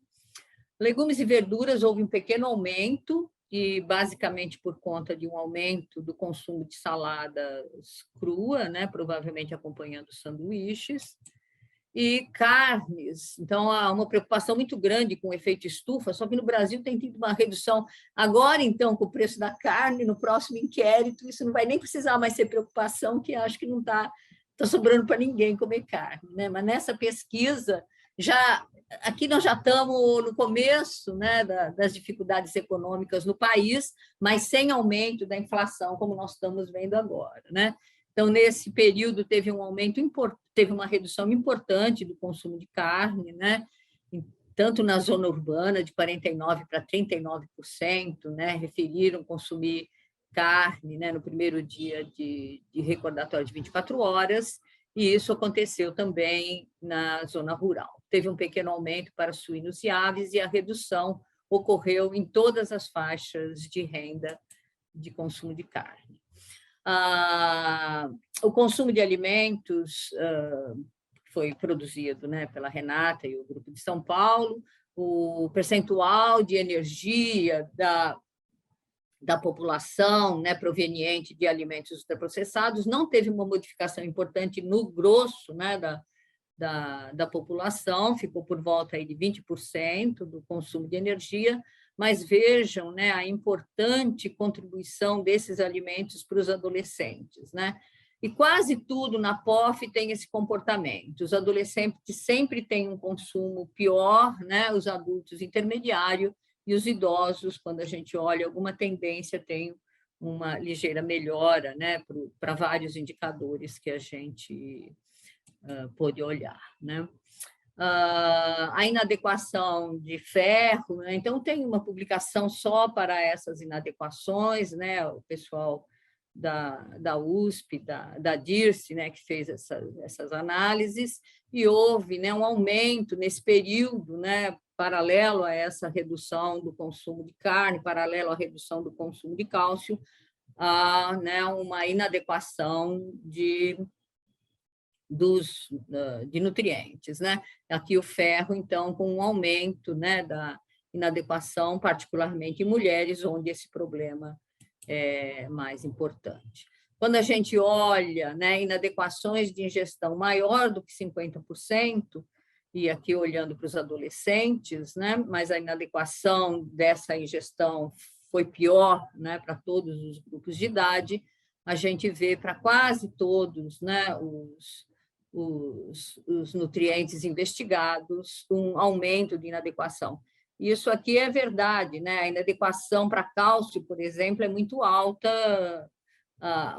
Legumes e verduras, houve um pequeno aumento, e basicamente por conta de um aumento do consumo de saladas crua, né, provavelmente acompanhando sanduíches, e carnes. Então, há uma preocupação muito grande com o efeito estufa, só que no Brasil tem tido uma redução. Agora, então, com o preço da carne, no próximo inquérito, isso não vai nem precisar mais ser preocupação, que acho que não está sobrando para ninguém comer carne, né? Mas nessa pesquisa, aqui nós já estamos no começo, né, das dificuldades econômicas no país, mas sem aumento da inflação, como nós estamos vendo agora, né? Então, nesse período, teve uma redução importante do consumo de carne, né? Tanto na zona urbana, de 49% para 39%, né? Referiram consumir carne, né, no primeiro dia de recordatório de 24 horas, e isso aconteceu também na zona rural. Teve um pequeno aumento para suínos e aves, e a redução ocorreu em todas as faixas de renda de consumo de carne. O consumo de alimentos foi produzido, né, pela Renata e o Grupo de São Paulo, o percentual de energia da população, né, proveniente de alimentos ultraprocessados não teve uma modificação importante no grosso, né, da população, ficou por volta aí de 20% do consumo de energia, mas vejam, né, a importante contribuição desses alimentos para os adolescentes, né? E quase tudo na POF tem esse comportamento. Os adolescentes sempre têm um consumo pior, né? Os adultos intermediário e os idosos, quando a gente olha alguma tendência, tem uma ligeira melhora, né? Para vários indicadores que a gente pôde olhar, né? a inadequação de ferro, né? Então, tem uma publicação só para essas inadequações, né? O pessoal da USP, da DIRCE, né? Que fez essas análises, e houve, né, um aumento nesse período, né? Paralelo a essa redução do consumo de carne, paralelo à redução do consumo de cálcio, né, uma inadequação de nutrientes, né? Aqui o ferro, então, com um aumento, né, da inadequação, particularmente em mulheres, onde esse problema é mais importante. Quando a gente olha, né, inadequações de ingestão maior do que 50%, e aqui olhando para os adolescentes, né, mas a inadequação dessa ingestão foi pior, né, para todos os grupos de idade, a gente vê para quase todos, né, os nutrientes investigados, um aumento de inadequação. Isso aqui é verdade, né? A inadequação para cálcio, por exemplo, é muito alta,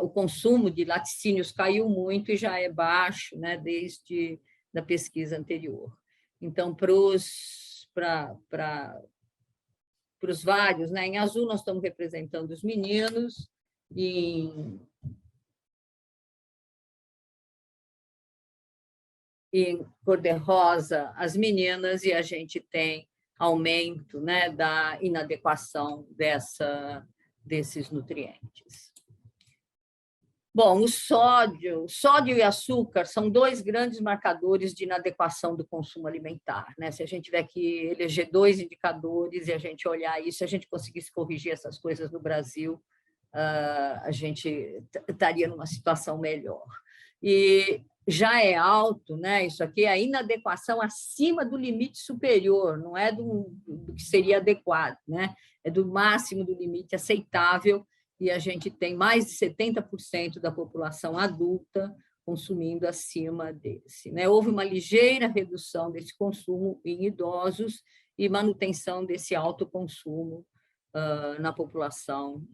o consumo de laticínios caiu muito e já é baixo, né, desde a pesquisa anterior. Então, para os vários, né, em azul nós estamos representando os meninos, em cor-de-rosa as meninas, e a gente tem aumento, né, da inadequação desses nutrientes. Bom, o sódio e açúcar são dois grandes marcadores de inadequação do consumo alimentar, né? Se a gente tiver que eleger dois indicadores e a gente olhar isso, a gente conseguisse corrigir essas coisas no Brasil, a gente estaria numa situação melhor. E já é alto, né? Isso aqui é a inadequação acima do limite superior, não é do que seria adequado, né? É do máximo do limite aceitável, e a gente tem mais de 70% da população adulta consumindo acima desse, né? Houve uma ligeira redução desse consumo em idosos e manutenção desse alto consumo na população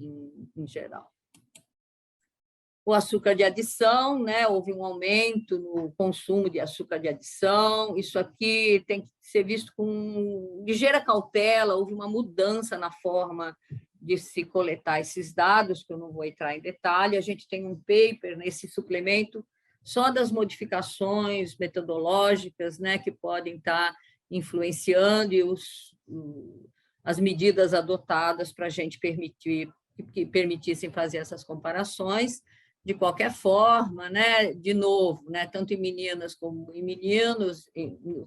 em geral. O açúcar de adição, né? Houve um aumento no consumo de açúcar de adição. Isso aqui tem que ser visto com ligeira cautela. Houve uma mudança na forma de se coletar esses dados, que eu não vou entrar em detalhe. A gente tem um paper nesse suplemento só das modificações metodológicas, né, que podem estar influenciando e as medidas adotadas para a gente que permitissem fazer essas comparações. De qualquer forma, né, de novo, né, tanto em meninas como em meninos,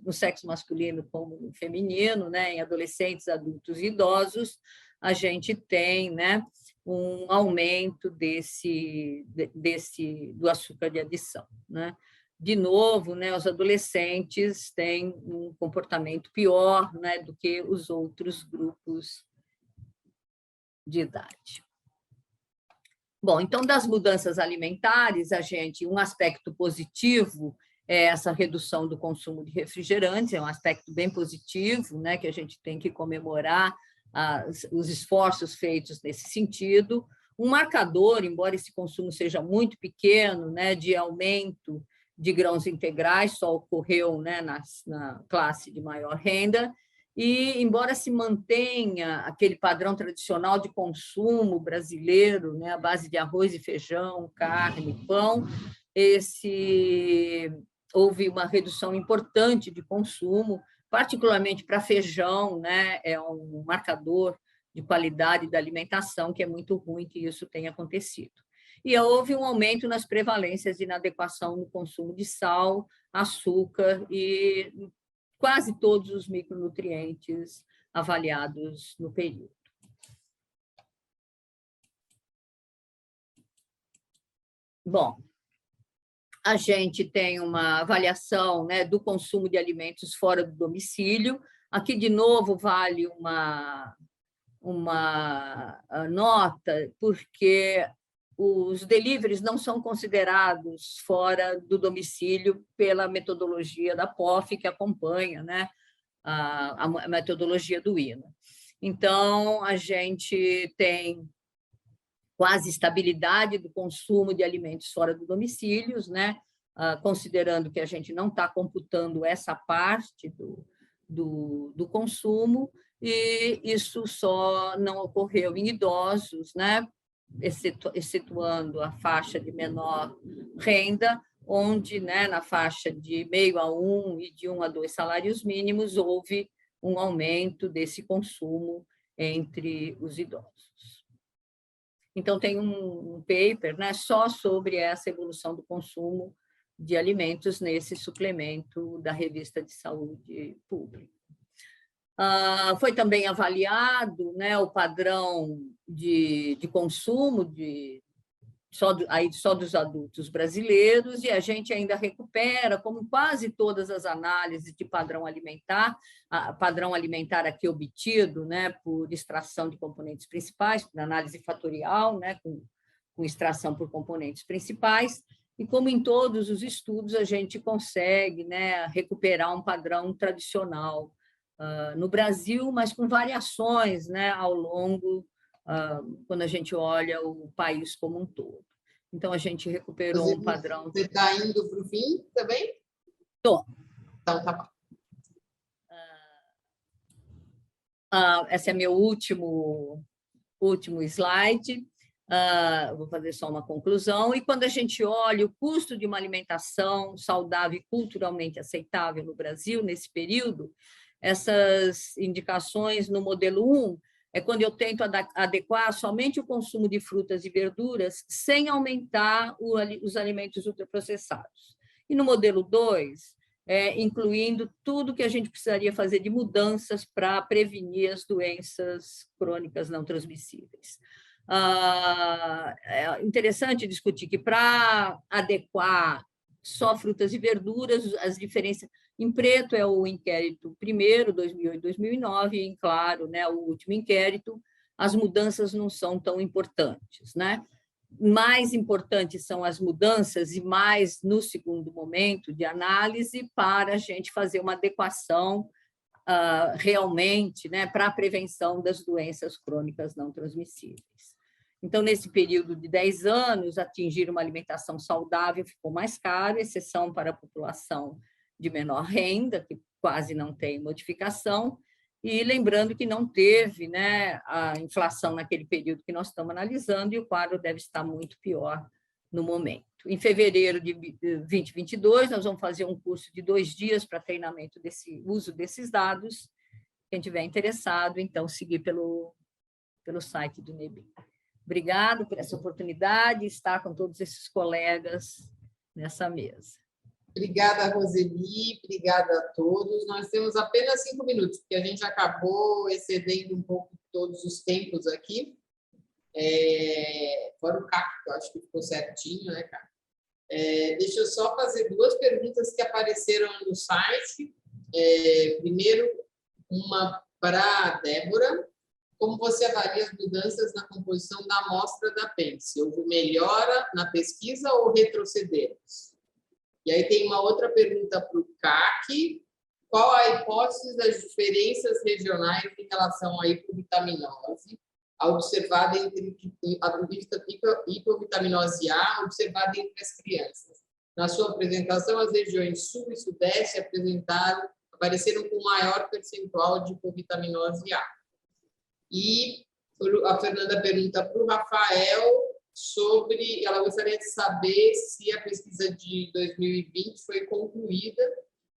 no sexo masculino como no feminino, né, em adolescentes, adultos e idosos, a gente tem, né, um aumento do açúcar de adição, né? De novo, né, os adolescentes têm um comportamento pior, né, do que os outros grupos de idade. Bom, então, das mudanças alimentares, um aspecto positivo é essa redução do consumo de refrigerantes, é um aspecto bem positivo, né, que a gente tem que comemorar os esforços feitos nesse sentido. Um marcador, embora esse consumo seja muito pequeno, né, de aumento de grãos integrais, só ocorreu, né, na classe de maior renda, e, embora se mantenha aquele padrão tradicional de consumo brasileiro, né, à base de arroz e feijão, carne, pão, houve uma redução importante de consumo, particularmente para feijão, né, é um marcador de qualidade da alimentação que é muito ruim que isso tenha acontecido. E houve um aumento nas prevalências de inadequação no consumo de sal, açúcar e quase todos os micronutrientes avaliados no período. Bom, a gente tem uma avaliação, né, do consumo de alimentos fora do domicílio. Aqui, de novo, vale uma nota, porque os deliveries não são considerados fora do domicílio pela metodologia da POF, que acompanha, né, a metodologia do INA. Então, a gente tem quase estabilidade do consumo de alimentos fora do domicílio, né? considerando que a gente não está computando essa parte do consumo, e isso só não ocorreu em idosos, né? Excetuando a faixa de menor renda, onde, né, na faixa de meio a 1 e de 1 a 2 salários mínimos, houve um aumento desse consumo entre os idosos. Então, tem um paper, né, só sobre essa evolução do consumo de alimentos nesse suplemento da Revista de Saúde Pública. Foi também avaliado, né, o padrão de consumo só dos adultos brasileiros, e a gente ainda recupera, como quase todas as análises de padrão alimentar aqui obtido, né, por extração de componentes principais, por análise fatorial, né, com extração por componentes principais, e como em todos os estudos a gente consegue, né, recuperar um padrão tradicional no Brasil, mas com variações, né, ao longo, quando a gente olha o país como um todo. Então, a gente recuperou um padrão. Você está indo para o fim também? Estou. Então, tá bom. Esse é meu último slide. Vou fazer só uma conclusão. E quando a gente olha o custo de uma alimentação saudável e culturalmente aceitável no Brasil, nesse período, essas indicações no modelo 1 é quando eu tento adequar somente o consumo de frutas e verduras sem aumentar os alimentos ultraprocessados. E no modelo 2, incluindo tudo que a gente precisaria fazer de mudanças para prevenir as doenças crônicas não transmissíveis. É interessante discutir que, para adequar só frutas e verduras, as diferenças... Em preto é o inquérito primeiro, 2008-2009, e em claro, né, o último inquérito, as mudanças não são tão importantes, né? Mais importantes são as mudanças, e mais no segundo momento de análise, para a gente fazer uma adequação realmente, né, para a prevenção das doenças crônicas não transmissíveis. Então, nesse período de 10 anos, atingir uma alimentação saudável ficou mais caro, exceção para a população de menor renda, que quase não tem modificação, e lembrando que não teve, né, a inflação naquele período que nós estamos analisando, e o quadro deve estar muito pior no momento. Em fevereiro de 2022, nós vamos fazer um curso de 2 dias para treinamento desse uso desses dados. Quem tiver interessado, então, seguir pelo site do NEBIM. Obrigado por essa oportunidade de estar com todos esses colegas nessa mesa. Obrigada, Roseli, obrigada a todos. Nós temos apenas 5 minutos, porque a gente acabou excedendo um pouco todos os tempos aqui. Fora o CAC, que eu acho que ficou certinho, né, cara? Deixa eu só fazer 2 perguntas que apareceram no site. Primeiro, uma para a Débora. Como você avalia as mudanças na composição da amostra da PENSE? Houve melhora na pesquisa ou retrocedemos? E aí tem uma outra pergunta para o CAC. Qual a hipótese das diferenças regionais em relação à hipovitaminose observada entre a hipovitaminose A observada entre as crianças? Na sua apresentação, as regiões sul e sudeste apareceram com maior percentual de hipovitaminose A. E a Fernanda pergunta para o Rafael ela gostaria de saber se a pesquisa de 2020 foi concluída,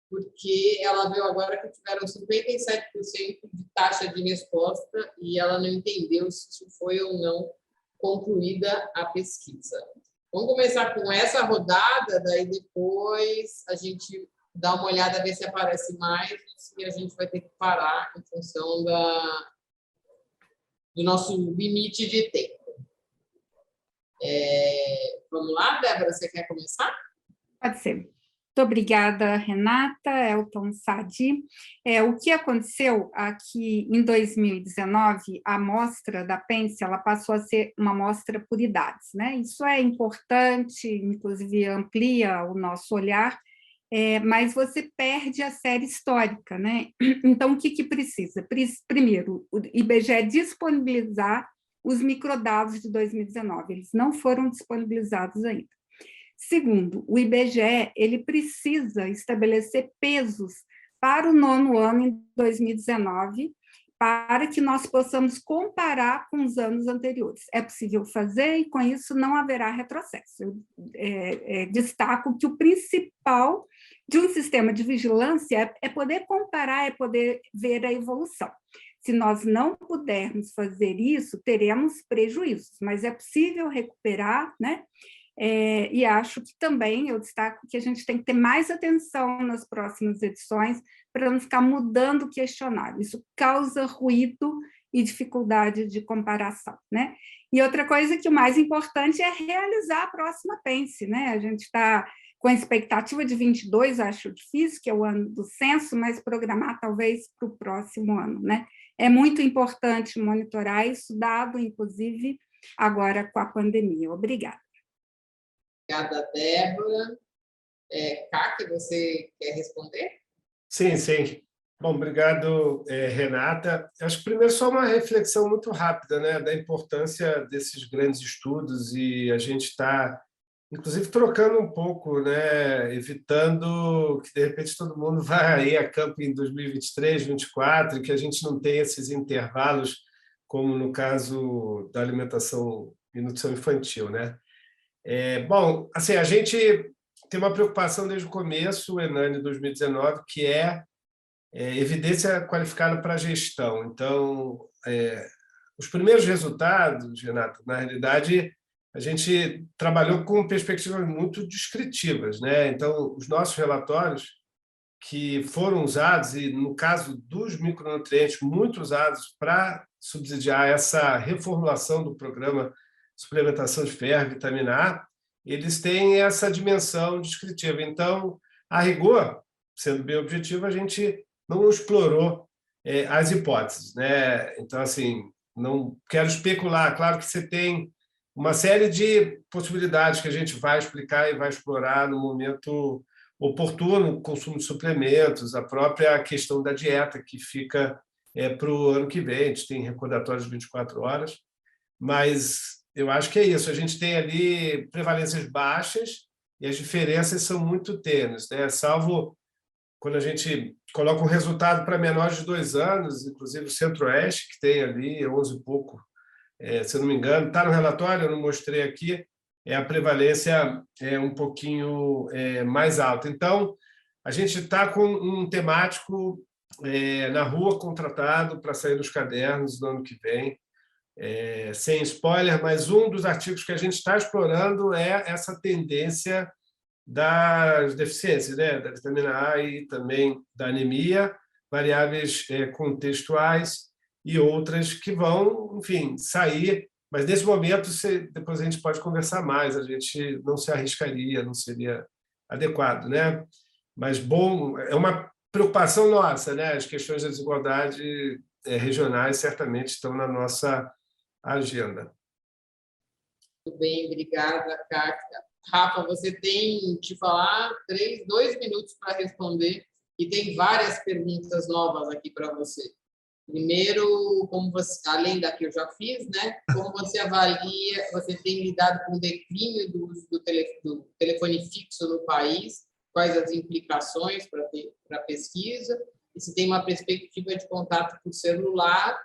porque ela viu agora que tiveram 57% de taxa de resposta e ela não entendeu se isso foi ou não concluída a pesquisa. Vamos começar com essa rodada, daí depois a gente dá uma olhada, ver se aparece mais, e a gente vai ter que parar em função do nosso limite de tempo. Vamos lá, Débora, você quer começar? Pode ser. Muito obrigada, Renata, Elton Sadi. O que aconteceu aqui em 2019, a amostra da PENSE ela passou a ser uma amostra por idades, né? Isso é importante, inclusive amplia o nosso olhar, mas você perde a série histórica, né? Então, o que precisa? Primeiro, o IBGE disponibilizar os microdados de 2019, eles não foram disponibilizados ainda. Segundo, o IBGE ele precisa estabelecer pesos para o 9º ano em 2019, para que nós possamos comparar com os anos anteriores. É possível fazer e, com isso, não haverá retrocesso. Eu destaco que o principal de um sistema de vigilância é poder comparar, é poder ver a evolução. Se nós não pudermos fazer isso, teremos prejuízos, mas é possível recuperar, né? E acho que também eu destaco que a gente tem que ter mais atenção nas próximas edições para não ficar mudando o questionário. Isso causa ruído e dificuldade de comparação, né? E outra coisa que o mais importante é realizar a próxima PENSE, né? A gente está com a expectativa de 22, acho difícil, que é o ano do censo, mas programar talvez para o próximo ano, né? É muito importante monitorar isso, dado, inclusive, agora com a pandemia. Obrigada. Obrigada, Débora. Kaki, você quer responder? Sim, sim. Bom, obrigado, Renata. Acho que primeiro só uma reflexão muito rápida, né, da importância desses grandes estudos, e a gente está, inclusive, trocando um pouco, né, evitando que, de repente, todo mundo vá aí a campo em 2023, 2024, e que a gente não tenha esses intervalos, como no caso da alimentação e nutrição infantil, né? Bom, assim, a gente tem uma preocupação desde o começo, o ENANE 2019, que é evidência qualificada para a gestão. Então, os primeiros resultados, Renato, na realidade, a gente trabalhou com perspectivas muito descritivas, né? Então, os nossos relatórios que foram usados, e no caso dos micronutrientes, muito usados para subsidiar essa reformulação do programa suplementação de ferro, vitamina A, eles têm essa dimensão descritiva. Então, a rigor, sendo bem objetivo, a gente não explorou as hipóteses, né? Então, assim, não quero especular. Claro que você tem uma série de possibilidades que a gente vai explicar e vai explorar no momento oportuno, o consumo de suplementos, a própria questão da dieta, que fica para o ano que vem. A gente tem recordatórios de 24 horas, mas eu acho que é isso. A gente tem ali prevalências baixas e as diferenças são muito tênues, né? Salvo quando a gente coloca um resultado para menores de 2 anos, inclusive o Centro-Oeste, que tem ali 11 e pouco, se eu não me engano, está no relatório, eu não mostrei aqui, a prevalência é um pouquinho mais alta. Então, a gente está com um temático na rua contratado para sair nos cadernos no ano que vem, sem spoiler, mas um dos artigos que a gente está explorando é essa tendência das deficiências, né? Da vitamina A e também da anemia, variáveis contextuais e outras que vão, enfim, sair, mas nesse momento depois a gente pode conversar mais, a gente não se arriscaria, não seria adequado, né? Mas, bom, é uma preocupação nossa, né? As questões da desigualdade regionais certamente estão na nossa agenda. Muito bem, obrigada, Kátia. Rafa, você tem que falar 2 minutos para responder, e tem várias perguntas novas aqui para você. Primeiro, como você, além da que eu já fiz, né? Como você avalia, você tem lidado com o declínio do uso do telefone fixo no país? Quais as implicações para a pesquisa? E se tem uma perspectiva de contato por celular?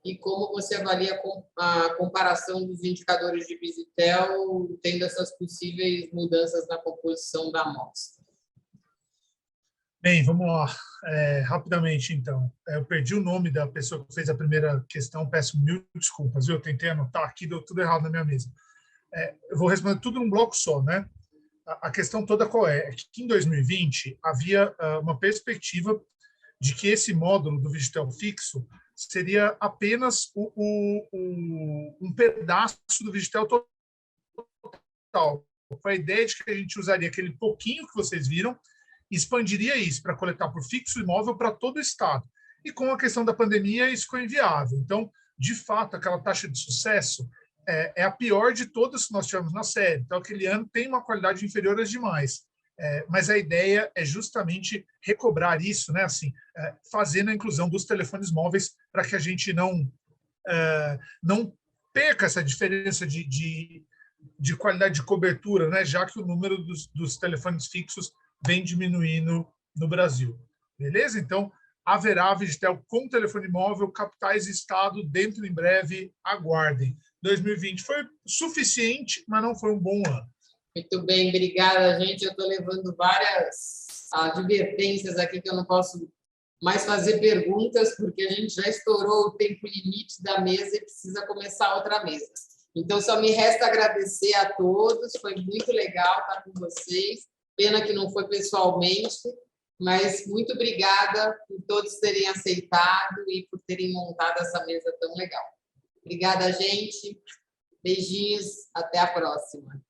E como você avalia a comparação dos indicadores de Visitel, tendo essas possíveis mudanças na composição da amostra? Bem, vamos lá. Rapidamente, então. Eu perdi o nome da pessoa que fez a primeira questão, peço 1000 desculpas, viu? Eu tentei anotar aqui, deu tudo errado na minha mesa. Eu vou responder tudo num bloco só, né? A questão toda qual é? É que em 2020 havia uma perspectiva de que esse módulo do Visitel fixo seria apenas um pedaço do Visitel total. Foi a ideia de que a gente usaria aquele pouquinho que vocês viram e expandiria isso para coletar por fixo e móvel para todo o estado. E com a questão da pandemia, isso ficou inviável. Então, de fato, aquela taxa de sucesso é a pior de todas que nós tivemos na série. Então, aquele ano tem uma qualidade inferior às demais. Mas a ideia é justamente recobrar isso, né? Assim, fazendo a inclusão dos telefones móveis para que a gente não perca essa diferença de de qualidade de cobertura, né? Já que o número dos telefones fixos vem diminuindo no Brasil. Beleza? Então, haverá Vigitel com telefone móvel, capitais e estado dentro em breve, aguardem. 2020 foi suficiente, mas não foi um bom ano. Muito bem, obrigada, gente. Eu estou levando várias advertências aqui que eu não posso mais fazer perguntas, porque a gente já estourou o tempo limite da mesa e precisa começar outra mesa. Então, só me resta agradecer a todos, foi muito legal estar com vocês. Pena que não foi pessoalmente, mas muito obrigada por todos terem aceitado e por terem montado essa mesa tão legal. Obrigada, gente. Beijinhos, até a próxima.